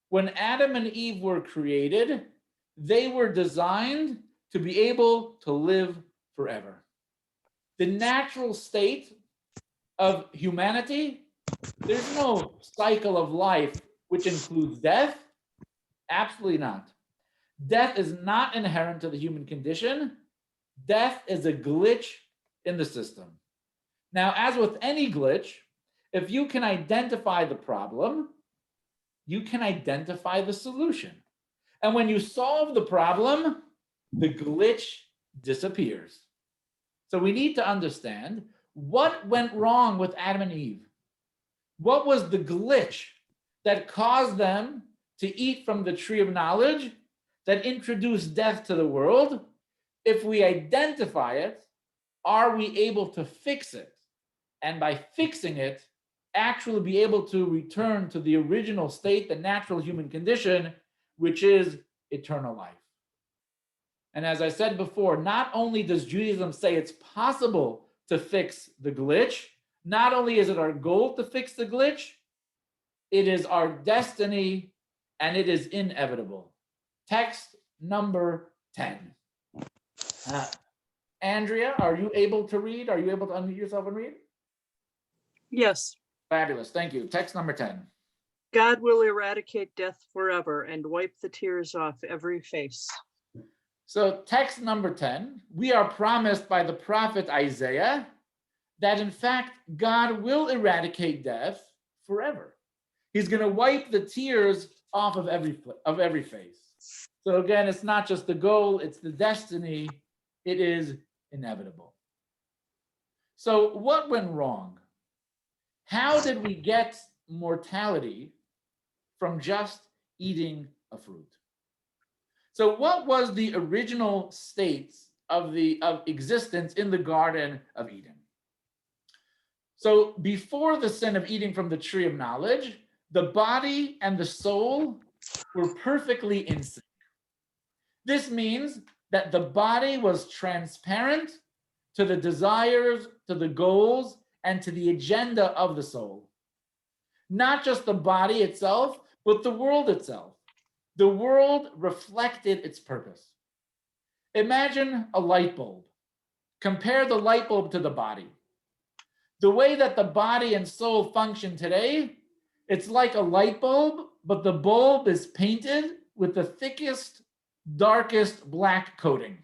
When Adam and Eve were created, they were designed to be able to live forever. The natural state of humanity, there's no cycle of life which includes death. Absolutely not. Death is not inherent to the human condition. Death is a glitch in the system. Now, as with any glitch, If you can identify the problem, you can identify the solution. And when you solve the problem, the glitch disappears. So we need to understand what went wrong with Adam and Eve. What was the glitch that caused them to eat from the tree of knowledge that introduced death to the world? If we identify it, are we able to fix it? And by fixing it, actually be able to return to the original state, the natural human condition, which is eternal life. And as I said before, not only does Judaism say it's possible to fix the glitch, not only is it our goal to fix the glitch, it is our destiny and it is inevitable. Text number 10. Andrea, are you able to read? Are you able to unmute yourself and read? Yes, Fabulous, thank you. Text number 10. God will eradicate death forever and wipe the tears off every face. So text number 10, we are promised by the prophet Isaiah that in fact, God will eradicate death forever. He's going to wipe the tears off of every face. So again, it's not just the goal, it's the destiny. It is inevitable. So what went wrong? How did we get mortality from just eating a fruit? So what was the original state of existence in the Garden of Eden? So before the sin of eating from the tree of knowledge, the body and the soul were perfectly in sync. This means that the body was transparent to the desires, to the goals, and to the agenda of the soul. Not just the body itself, but the world itself. The world reflected its purpose. Imagine a light bulb. Compare the light bulb to the body. The way that the body and soul function today, it's like a light bulb, but the bulb is painted with the thickest, darkest black coating.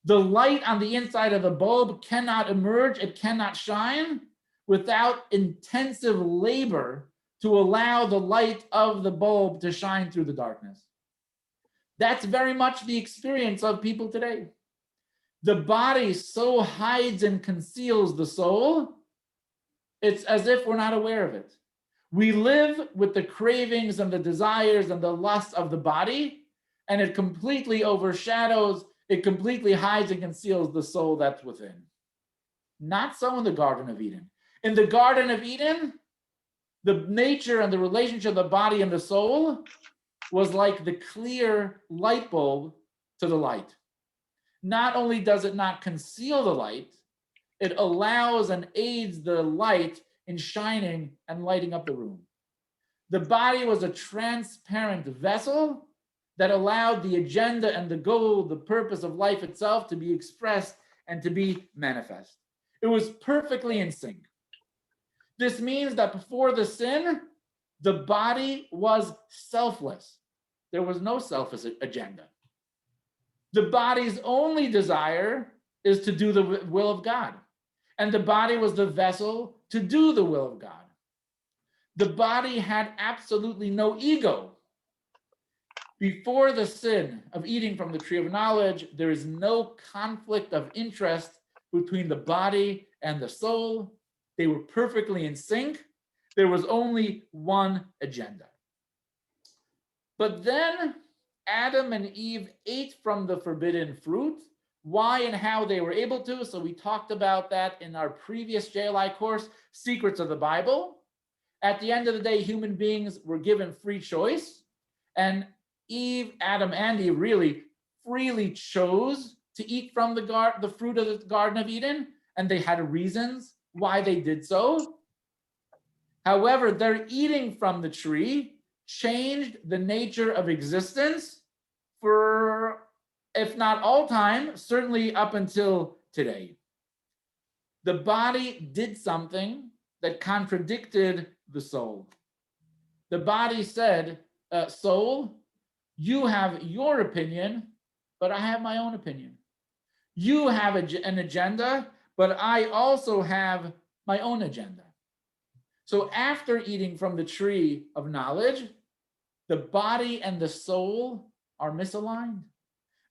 The light on the inside of the bulb cannot emerge, it cannot shine without intensive labor to allow the light of the bulb to shine through the darkness. That's very much the experience of people today. The body so hides and conceals the soul, it's as if we're not aware of it. We live with the cravings and the desires and the lusts of the body, and it completely overshadows, it completely hides and conceals the soul that's within. Not so in the Garden of Eden. In the Garden of Eden, the nature and the relationship of the body and the soul was like the clear light bulb to the light. Not only does it not conceal the light, it allows and aids the light in shining and lighting up the room. The body was a transparent vessel that allowed the agenda and the goal, the purpose of life itself to be expressed and to be manifest. It was perfectly in sync. This means that before the sin, the body was selfless. There was no selfish agenda. The body's only desire is to do the will of God. And the body was the vessel to do the will of God. The body had absolutely no ego. Before the sin of eating from the tree of knowledge, there is no conflict of interest between the body and the soul. They were perfectly in sync. There was only one agenda. But then Adam and Eve ate from the forbidden fruit. Why and how they were able to. So we talked about that in our previous JLI course, Secrets of the Bible. At the end of the day, human beings were given free choice. And Adam and Eve really freely chose to eat from the fruit of the Garden of Eden. And they had reasons why they did so. However, their eating from the tree changed the nature of existence for, if not all time, certainly up until today. The body did something that contradicted the soul. The body said, soul, you have your opinion, but I have my own opinion. You have an agenda, but I also have my own agenda. So after eating from the tree of knowledge, the body and the soul are misaligned.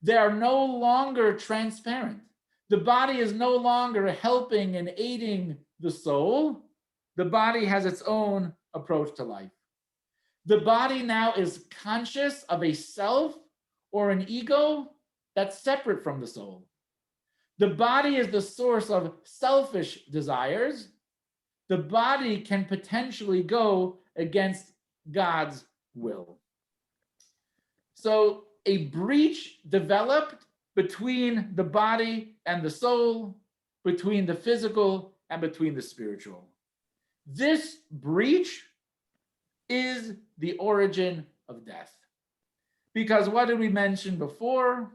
They are no longer transparent. The body is no longer helping and aiding the soul. The body has its own approach to life. The body now is conscious of a self or an ego that's separate from the soul. The body is the source of selfish desires. The body can potentially go against God's will. So a breach developed between the body and the soul, between the physical and between the spiritual. This breach is the origin of death. Because what did we mention before?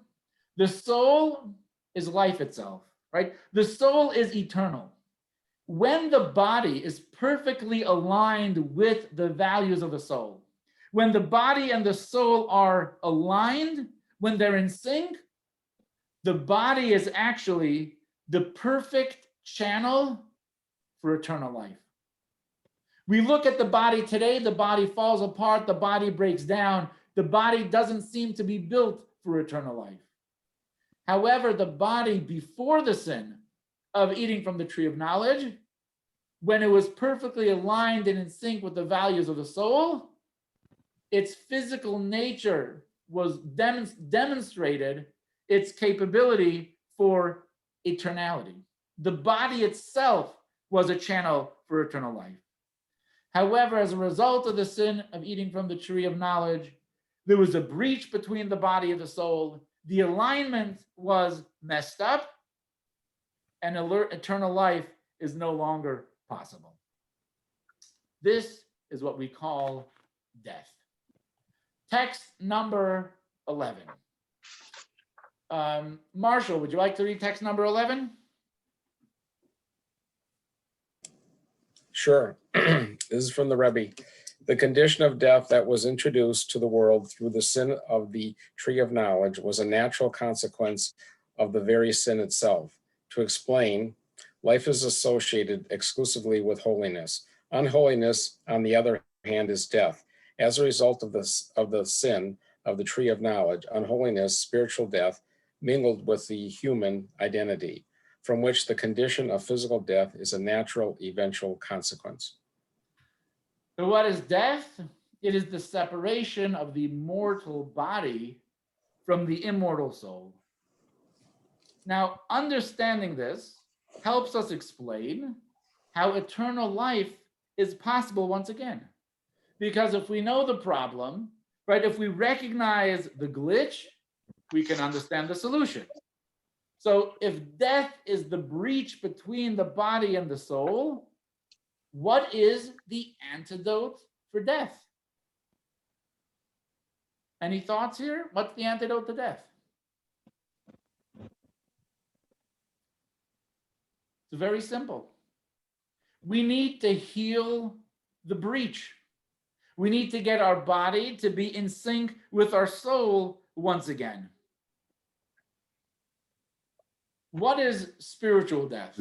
The soul is life itself, right? The soul is eternal. When the body is perfectly aligned with the values of the soul, when the body and the soul are aligned, when they're in sync, the body is actually the perfect channel for eternal life. We look at the body today, the body falls apart, the body breaks down, the body doesn't seem to be built for eternal life. However, the body before the sin of eating from the tree of knowledge, when it was perfectly aligned and in sync with the values of the soul, its physical nature was demonstrated its capability for eternality. The body itself was a channel for eternal life. However, as a result of the sin of eating from the tree of knowledge, there was a breach between the body and the soul. The alignment was messed up, and eternal life is no longer possible. This is what we call death. Text number 11. Marshall, would you like to read text number 11? Sure. This is from the Rebbe. The condition of death that was introduced to the world through the sin of the tree of knowledge was a natural consequence of the very sin itself. To explain, life is associated exclusively with holiness. Unholiness, on the other hand, is death. As a result of the sin of the tree of knowledge, unholiness, spiritual death, mingled with the human identity, from which the condition of physical death is a natural eventual consequence. So what is death? It is the separation of the mortal body from the immortal soul. Now, understanding this helps us explain how eternal life is possible once again. Because if we know the problem, right, if we recognize the glitch, we can understand the solution. So if death is the breach between the body and the soul, what is the antidote for death? Any thoughts here? What's the antidote to death? It's very simple. We need to heal the breach. We need to get our body to be in sync with our soul once again. What is spiritual death?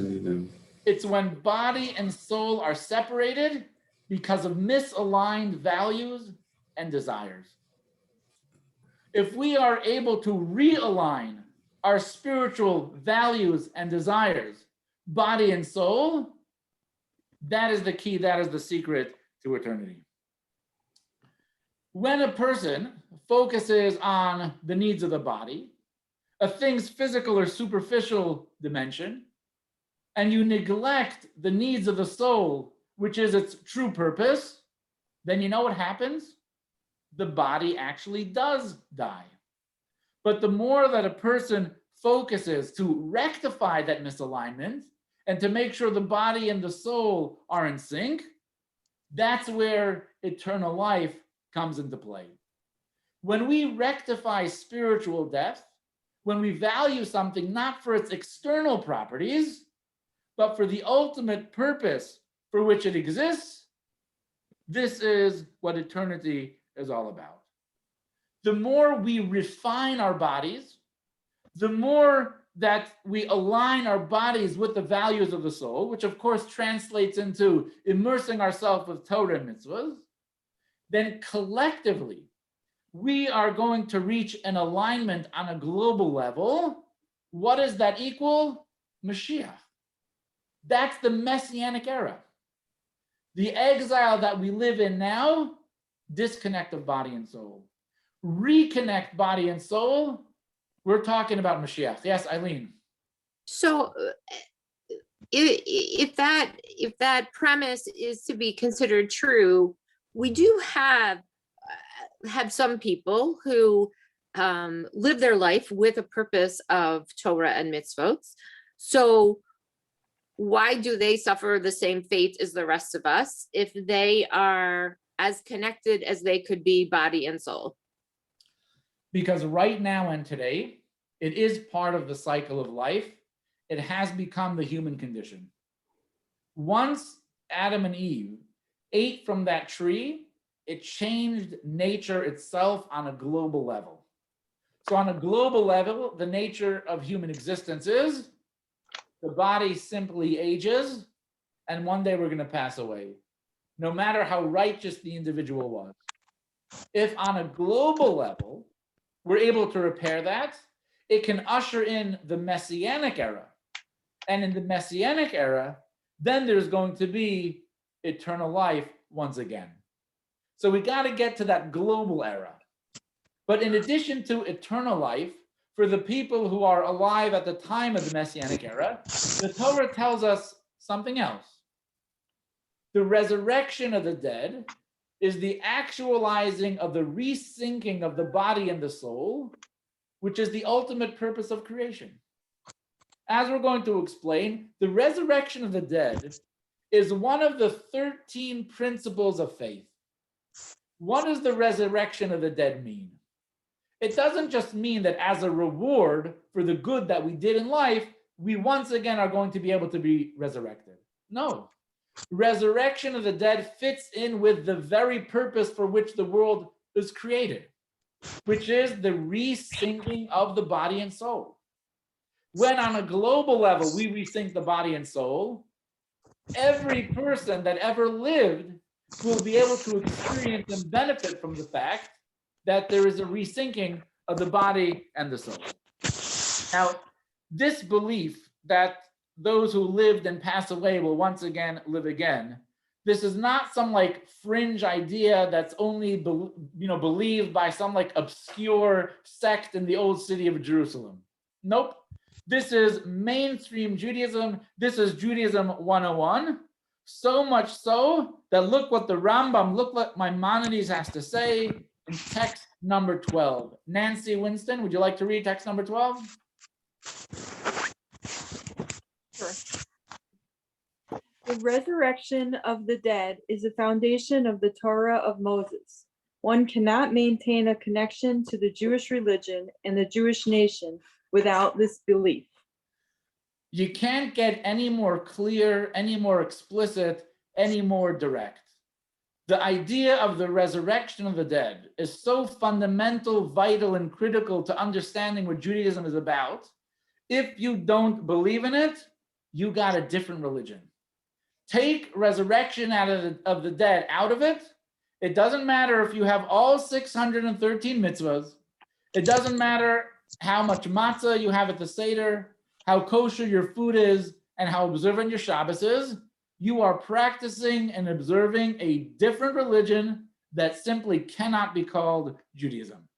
It's when body and soul are separated because of misaligned values and desires. If we are able to realign our spiritual values and desires, body and soul, that is the key, that is the secret to eternity. When a person focuses on the needs of the body, a thing's physical or superficial dimension, and you neglect the needs of the soul, which is its true purpose, then you know what happens? The body actually does die. But the more that a person focuses to rectify that misalignment and to make sure the body and the soul are in sync, that's where eternal life comes into play. When we rectify spiritual death, when we value something not for its external properties, but for the ultimate purpose for which it exists, this is what eternity is all about. The more we refine our bodies, the more that we align our bodies with the values of the soul, which of course translates into immersing ourselves with Torah and mitzvahs, then collectively, we are going to reach an alignment on a global level. What does that equal? Mashiach. That's the Messianic era. The exile that we live in now, disconnect of body and soul. Reconnect body and soul, we're talking about Mashiach. Yes, Eileen. So if that premise is to be considered true, we do have some people who live their life with a purpose of Torah and mitzvot. So why do they suffer the same fate as the rest of us if they are as connected as they could be body and soul? Because right now and today, it is part of the cycle of life. It has become the human condition. Once Adam and Eve ate from that tree, it changed nature itself on a global level. So on a global level, the nature of human existence is the body simply ages, and one day we're going to pass away, no matter how righteous the individual was. If on a global level, we're able to repair that, it can usher in the Messianic era. And in the Messianic era, then there's going to be eternal life once again. So we got to get to that global era. But in addition to eternal life, for the people who are alive at the time of the Messianic era, the Torah tells us something else. The resurrection of the dead is the actualizing of the resyncing of the body and the soul, which is the ultimate purpose of creation. As we're going to explain, the resurrection of the dead is one of the 13 principles of faith. What does the resurrection of the dead mean? It doesn't just mean that as a reward for the good that we did in life, we once again are going to be able to be resurrected. No. Resurrection of the dead fits in with the very purpose for which the world was created, which is the resyncing of the body and soul. When on a global level we resync the body and soul, every person that ever lived will be able to experience and benefit from the fact that there is a resyncing of the body and the soul. Now, this belief that those who lived and pass away will once again live again, this is not some like fringe idea that's only believed by some like obscure sect in the old city of Jerusalem. Nope. This is mainstream Judaism. This is Judaism 101. So much so that look what the Rambam, look what Maimonides has to say in text number 12. Nancy Winston, would you like to read text number 12? Sure. The resurrection of the dead is the foundation of the Torah of Moses. One cannot maintain a connection to the Jewish religion and the Jewish nation without this belief. You can't get any more clear, any more explicit, any more direct. The idea of the resurrection of the dead is so fundamental, vital, and critical to understanding what Judaism is about. If you don't believe in it, you got a different religion. Take resurrection of the dead out of it. It doesn't matter if you have all 613 mitzvahs. It doesn't matter how much matzah you have at the Seder, how kosher your food is, and how observant your Shabbos is. You are practicing and observing a different religion that simply cannot be called Judaism.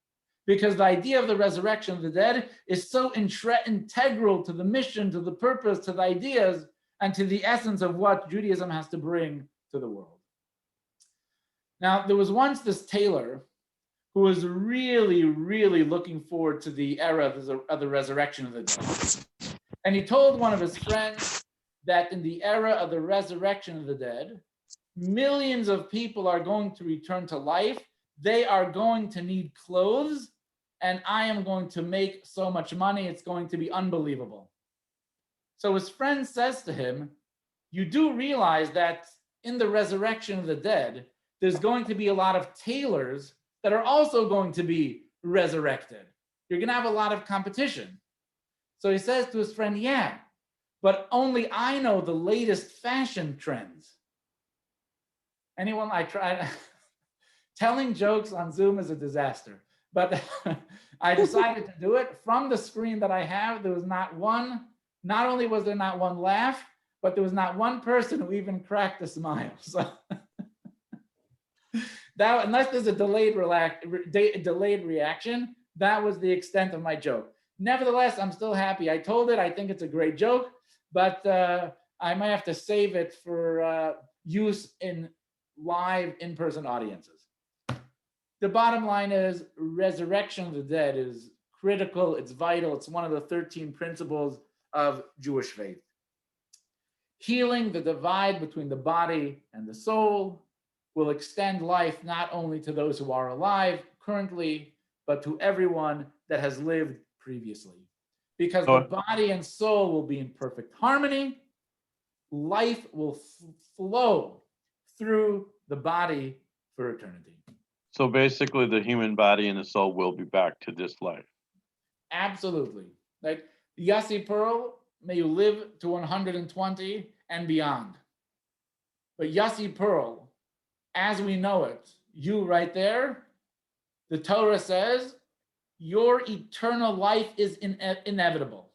Because the idea of the resurrection of the dead is so integral to the mission, to the purpose, to the ideas, and to the essence of what Judaism has to bring to the world. Now, there was once this tailor who was really, really looking forward to the era of the resurrection of the dead. And he told one of his friends that in the era of the resurrection of the dead, millions of people are going to return to life. They are going to need clothes, and I am going to make so much money, it's going to be unbelievable. So his friend says to him, you do realize that in the resurrection of the dead, there's going to be a lot of tailors that are also going to be resurrected. You're going to have a lot of competition. So he says to his friend, yeah, but only I know the latest fashion trends. Anyone, I tried, telling jokes on Zoom is a disaster, but I decided to do it. From the screen that I have, there was not only was there not one laugh, but there was not one person who even cracked a smile. So that, unless there's a delayed reaction, that was the extent of my joke. Nevertheless, I'm still happy. I told it, I think it's a great joke, but I might have to save it for use in live in-person audiences. The bottom line is resurrection of the dead is critical, it's vital, it's one of the 13 principles of Jewish faith. Healing the divide between the body and the soul will extend life not only to those who are alive currently, but to everyone that has lived previously. Because the body and soul will be in perfect harmony, life will flow through the body for eternity. So basically, the human body and the soul will be back to this life. Absolutely. Like Yossi Pearl, may you live to 120 and beyond. But Yossi Pearl, as we know it, you right there, the Torah says, your eternal life is inevitable.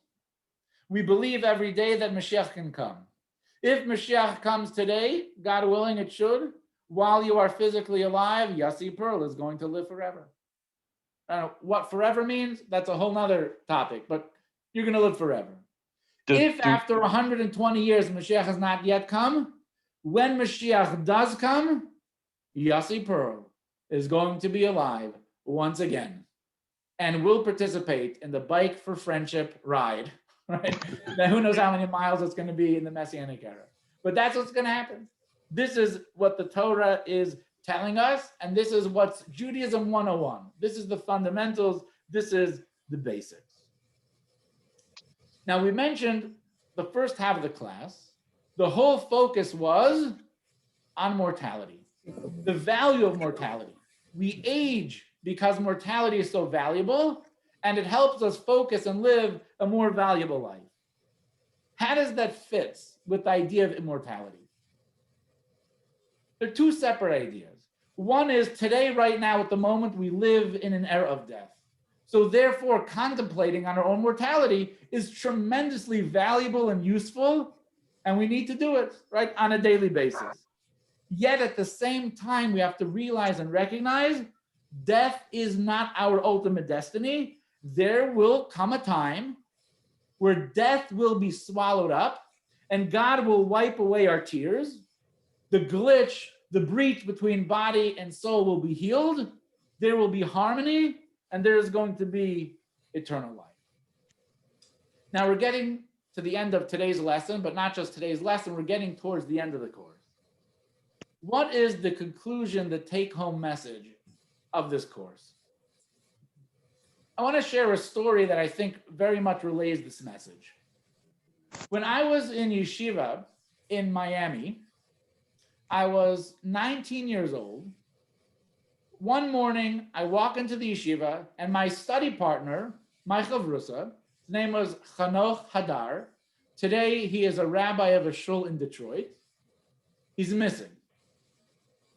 We believe every day that Mashiach can come. If Mashiach comes today, God willing it should, while you are physically alive, Yossi Pearl is going to live forever. What forever means, that's a whole nother topic, but you're going to live forever. If after 120 years Mashiach has not yet come, when Mashiach does come, Yossi Pearl is going to be alive once again and will participate in the Bike for Friendship ride, right? Now, who knows how many miles it's going to be in the Messianic era. But that's what's going to happen. This is what the Torah is telling us, and this is what's Judaism 101. This is the fundamentals. This is the basics. Now, we mentioned the first half of the class, the whole focus was on mortality, the value of mortality. We age because mortality is so valuable, and it helps us focus and live a more valuable life. How does that fit with the idea of immortality? There are two separate ideas. One is today, right now, at the moment, we live in an era of death. So therefore, contemplating on our own mortality is tremendously valuable and useful, and we need to do it, right, on a daily basis. Yet at the same time, we have to realize and recognize death is not our ultimate destiny. There will come a time where death will be swallowed up and God will wipe away our tears. The glitch, the breach between body and soul will be healed. There will be harmony, and there is going to be eternal life. Now we're getting to the end of today's lesson, but not just today's lesson, we're getting towards the end of the course. What is the conclusion, the take-home message of this course? I want to share a story that I think very much relays this message. When I was in yeshiva in Miami, I was 19 years old. One morning, I walk into the yeshiva, and my study partner, my chavrusa, his name was Chanoch Hadar. Today, he is a rabbi of a shul in Detroit. He's missing.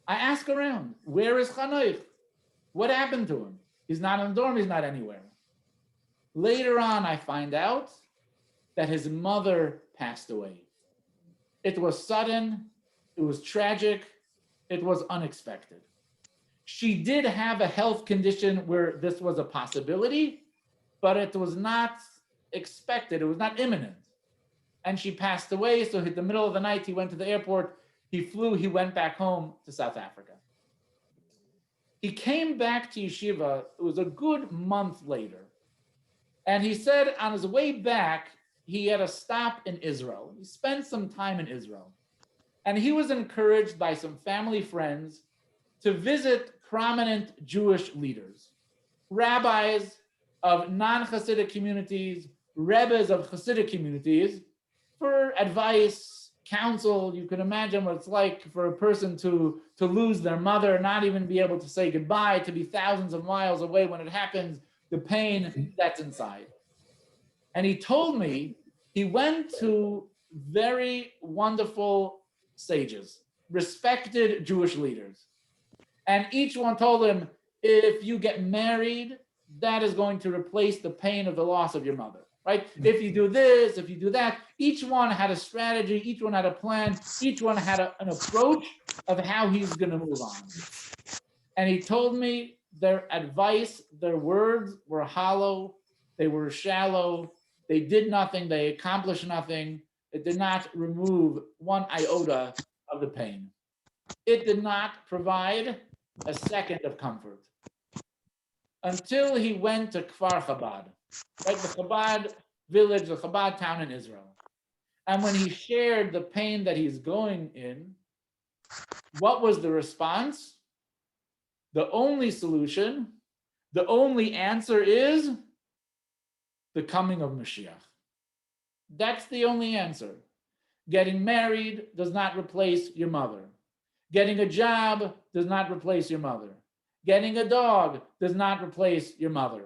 I ask around, where is Chanoch? What happened to him? He's not in the dorm, he's not anywhere. Later on, I find out that his mother passed away. It was sudden, it was tragic, it was unexpected. She did have a health condition where this was a possibility, but it was not expected, it was not imminent. And she passed away, so in the middle of the night, he went to the airport, he flew, he went back home to South Africa. He came back to yeshiva, it was a good month later. And he said on his way back, he had a stop in Israel. He spent some time in Israel. And he was encouraged by some family friends to visit prominent Jewish leaders, rabbis of non-Hasidic communities, rebbes of Hasidic communities, for advice, counsel. You can imagine what it's like for a person to lose their mother, not even be able to say goodbye, to be thousands of miles away when it happens, the pain that's inside. And he told me he went to very wonderful sages, respected Jewish leaders. And each one told him, if you get married, that is going to replace the pain of the loss of your mother, right? If you do this, if you do that, each one had a strategy, each one had a plan, each one had an approach of how he's going to move on. And he told me their advice, their words were hollow, they were shallow, they did nothing, they accomplished nothing. It did not remove one iota of the pain. It did not provide a second of comfort. Until he went to Kfar Chabad, right, the Chabad village, the Chabad town in Israel. And when he shared the pain that he's going in, what was the response? The only solution, the only answer is the coming of Mashiach. That's the only answer. Getting married does not replace your mother. Getting a job does not replace your mother. Getting a dog does not replace your mother.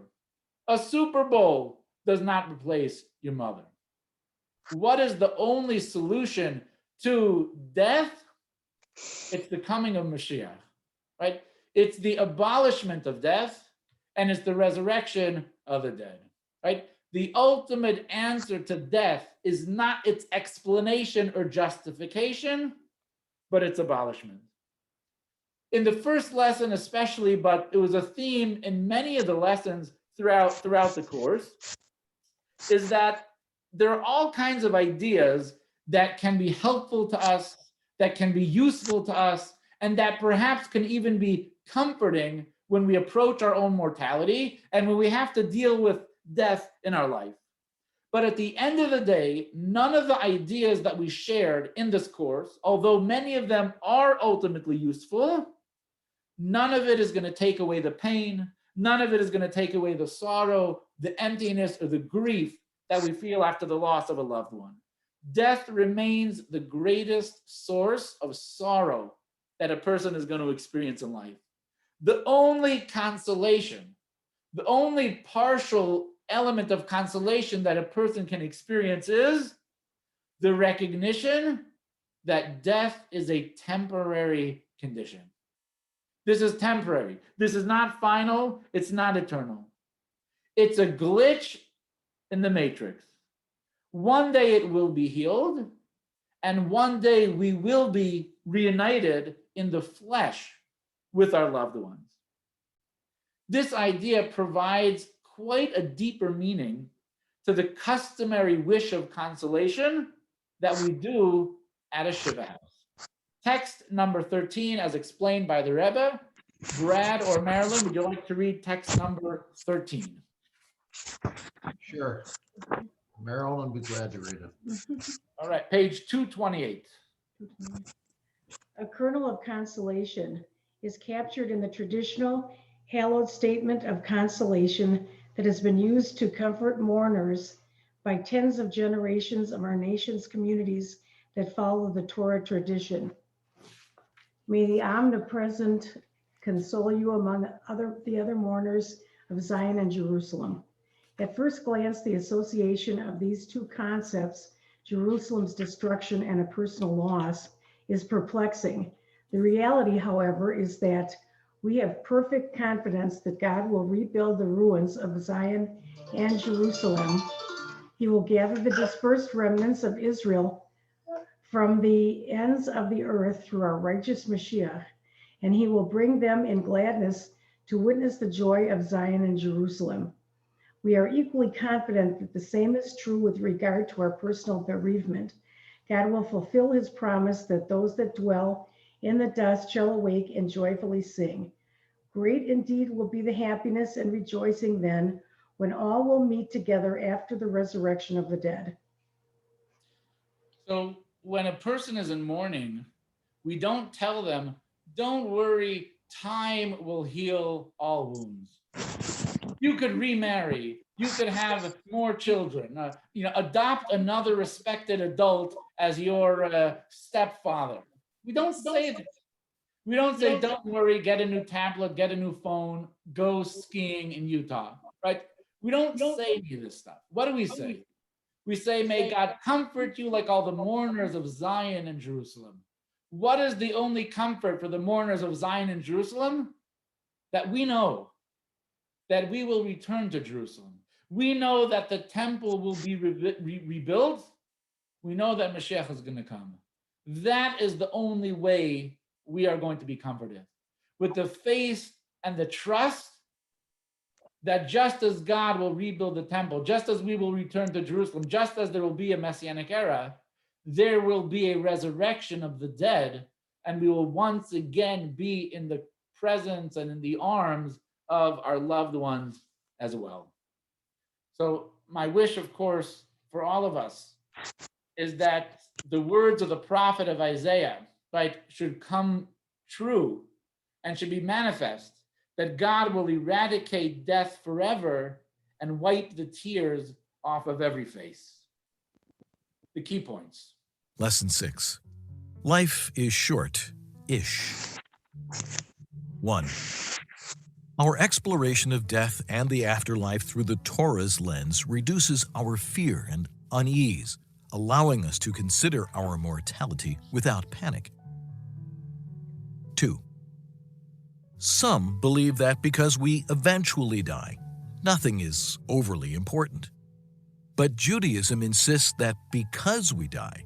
A Super Bowl does not replace your mother. What is the only solution to death? It's the coming of Mashiach, right? It's the abolishment of death, and it's the resurrection of the dead, right? The ultimate answer to death is not its explanation or justification, but its abolishment. In the first lesson especially, but it was a theme in many of the lessons throughout the course, is that there are all kinds of ideas that can be helpful to us, that can be useful to us, and that perhaps can even be comforting when we approach our own mortality and when we have to deal with death in our life. But at the end of the day, none of the ideas that we shared in this course, although many of them are ultimately useful, none of it is going to take away the pain. None of it is going to take away the sorrow, the emptiness, or the grief that we feel after the loss of a loved one. Death remains the greatest source of sorrow that a person is going to experience in life. The only consolation, the only partial element of consolation that a person can experience is the recognition that death is a temporary condition. This is temporary. This is not final. It's not eternal. It's a glitch in the matrix. One day it will be healed, and one day we will be reunited in the flesh with our loved ones. This idea provides quite a deeper meaning to the customary wish of consolation that we do at a Shiva house. Text number 13, as explained by the Rebbe. Brad or Marilyn, would you like to read text number 13? Sure. Marilyn would be glad to read it. All right, page 228. A kernel of consolation is captured in the traditional hallowed statement of consolation that has been used to comfort mourners by tens of generations of our nation's communities that follow the Torah tradition. May the omnipresent console you among the other mourners of Zion and Jerusalem. At first glance, the association of these two concepts, Jerusalem's destruction and a personal loss, is perplexing. The reality, however, is that we have perfect confidence that God will rebuild the ruins of Zion and Jerusalem. He will gather the dispersed remnants of Israel from the ends of the earth through our righteous Mashiach, and he will bring them in gladness to witness the joy of Zion and Jerusalem. We are equally confident that the same is true with regard to our personal bereavement. God will fulfill his promise that those that dwell in the dust shall awake and joyfully sing. Great indeed will be the happiness and rejoicing then, when all will meet together after the resurrection of the dead. So when a person is in mourning, we don't tell them, don't worry, time will heal all wounds. You could remarry, you could have more children, adopt another respected adult as your stepfather. We don't say that. We don't say, don't worry, get a new tablet, get a new phone, go skiing in Utah, right? We don't say any of this stuff. What do we say? We say, may God comfort you like all the mourners of Zion and Jerusalem. What is the only comfort for the mourners of Zion and Jerusalem? That we know that we will return to Jerusalem. We know that the temple will be rebuilt. We know that Mashiach is going to come. That is the only way we are going to be comforted. With the faith and the trust that just as God will rebuild the temple, just as we will return to Jerusalem, just as there will be a messianic era, there will be a resurrection of the dead, and we will once again be in the presence and in the arms of our loved ones as well. So my wish, of course, for all of us is that the words of the prophet of Isaiah, right, should come true and should be manifest, that God will eradicate death forever and wipe the tears off of every face. The key points. Lesson 6. Life is short-ish. 1. Our exploration of death and the afterlife through the Torah's lens reduces our fear and unease, allowing us to consider our mortality without panic. 2. Some believe that because we eventually die, nothing is overly important. But Judaism insists that because we die,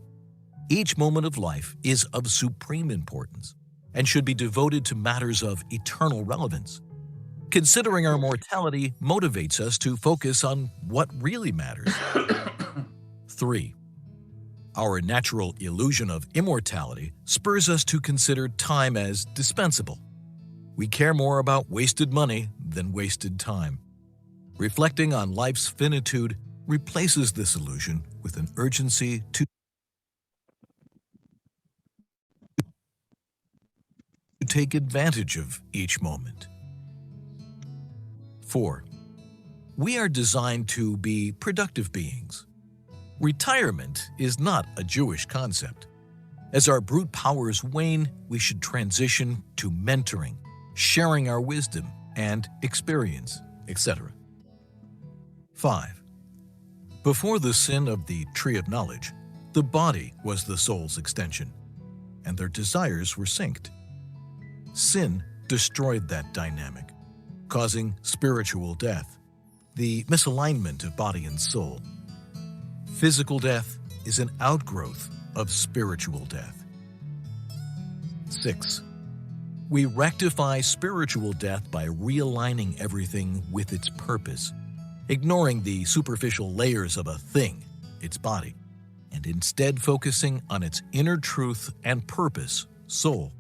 each moment of life is of supreme importance and should be devoted to matters of eternal relevance. Considering our mortality motivates us to focus on what really matters. 3. Our natural illusion of immortality spurs us to consider time as dispensable. We care more about wasted money than wasted time. Reflecting on life's finitude replaces this illusion with an urgency to take advantage of each moment. 4. We are designed to be productive beings. Retirement is not a Jewish concept. As our brute powers wane, we should transition to mentoring, sharing our wisdom and experience, etc. 5. Before the sin of the tree of knowledge, the body was the soul's extension, and their desires were synced. Sin destroyed that dynamic, causing spiritual death, the misalignment of body and soul. Physical death is an outgrowth of spiritual death. 6. We rectify spiritual death by realigning everything with its purpose, ignoring the superficial layers of a thing, its body, and instead focusing on its inner truth and purpose, soul.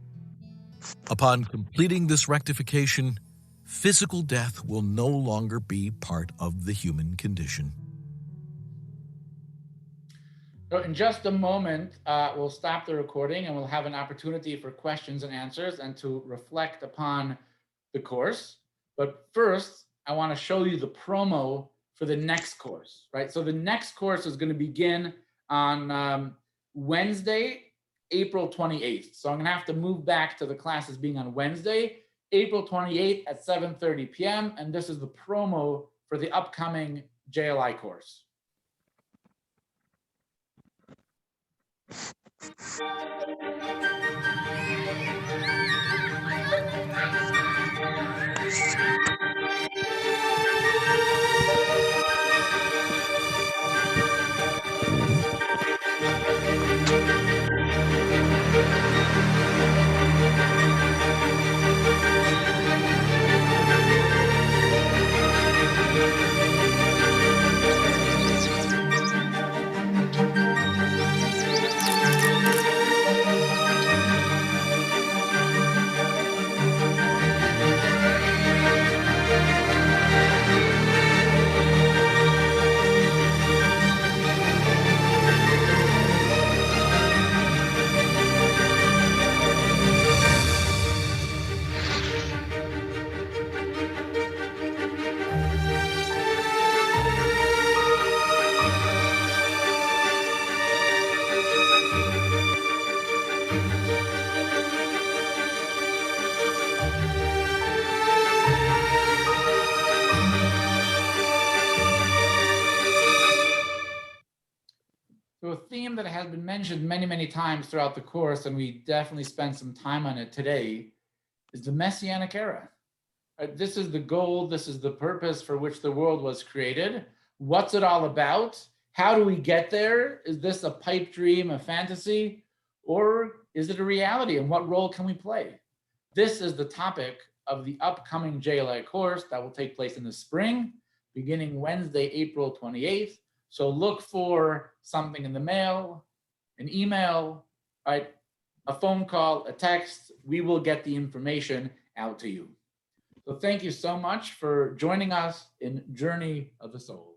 Upon completing this rectification, physical death will no longer be part of the human condition. So in just a moment, we'll stop the recording and we'll have an opportunity for questions and answers and to reflect upon the course. But first, I want to show you the promo for the next course, right? So the next course is going to begin on Wednesday, April 28th. So I'm going to have to move back to the classes being on Wednesday, April 28th at 7:30 p.m. And this is the promo for the upcoming JLI course. that has been mentioned many, many times throughout the course, and we definitely spent some time on it today, is the Messianic era. This is the goal, this is the purpose for which the world was created. What's it all about? How do we get there? Is this a pipe dream, a fantasy, or is it a reality? And what role can we play? This is the topic of the upcoming JLI course that will take place in the spring, beginning Wednesday, April 28th. So look for something in the mail, an email, right? A phone call, a text. We will get the information out to you. So thank you so much for joining us in Journey of the Soul.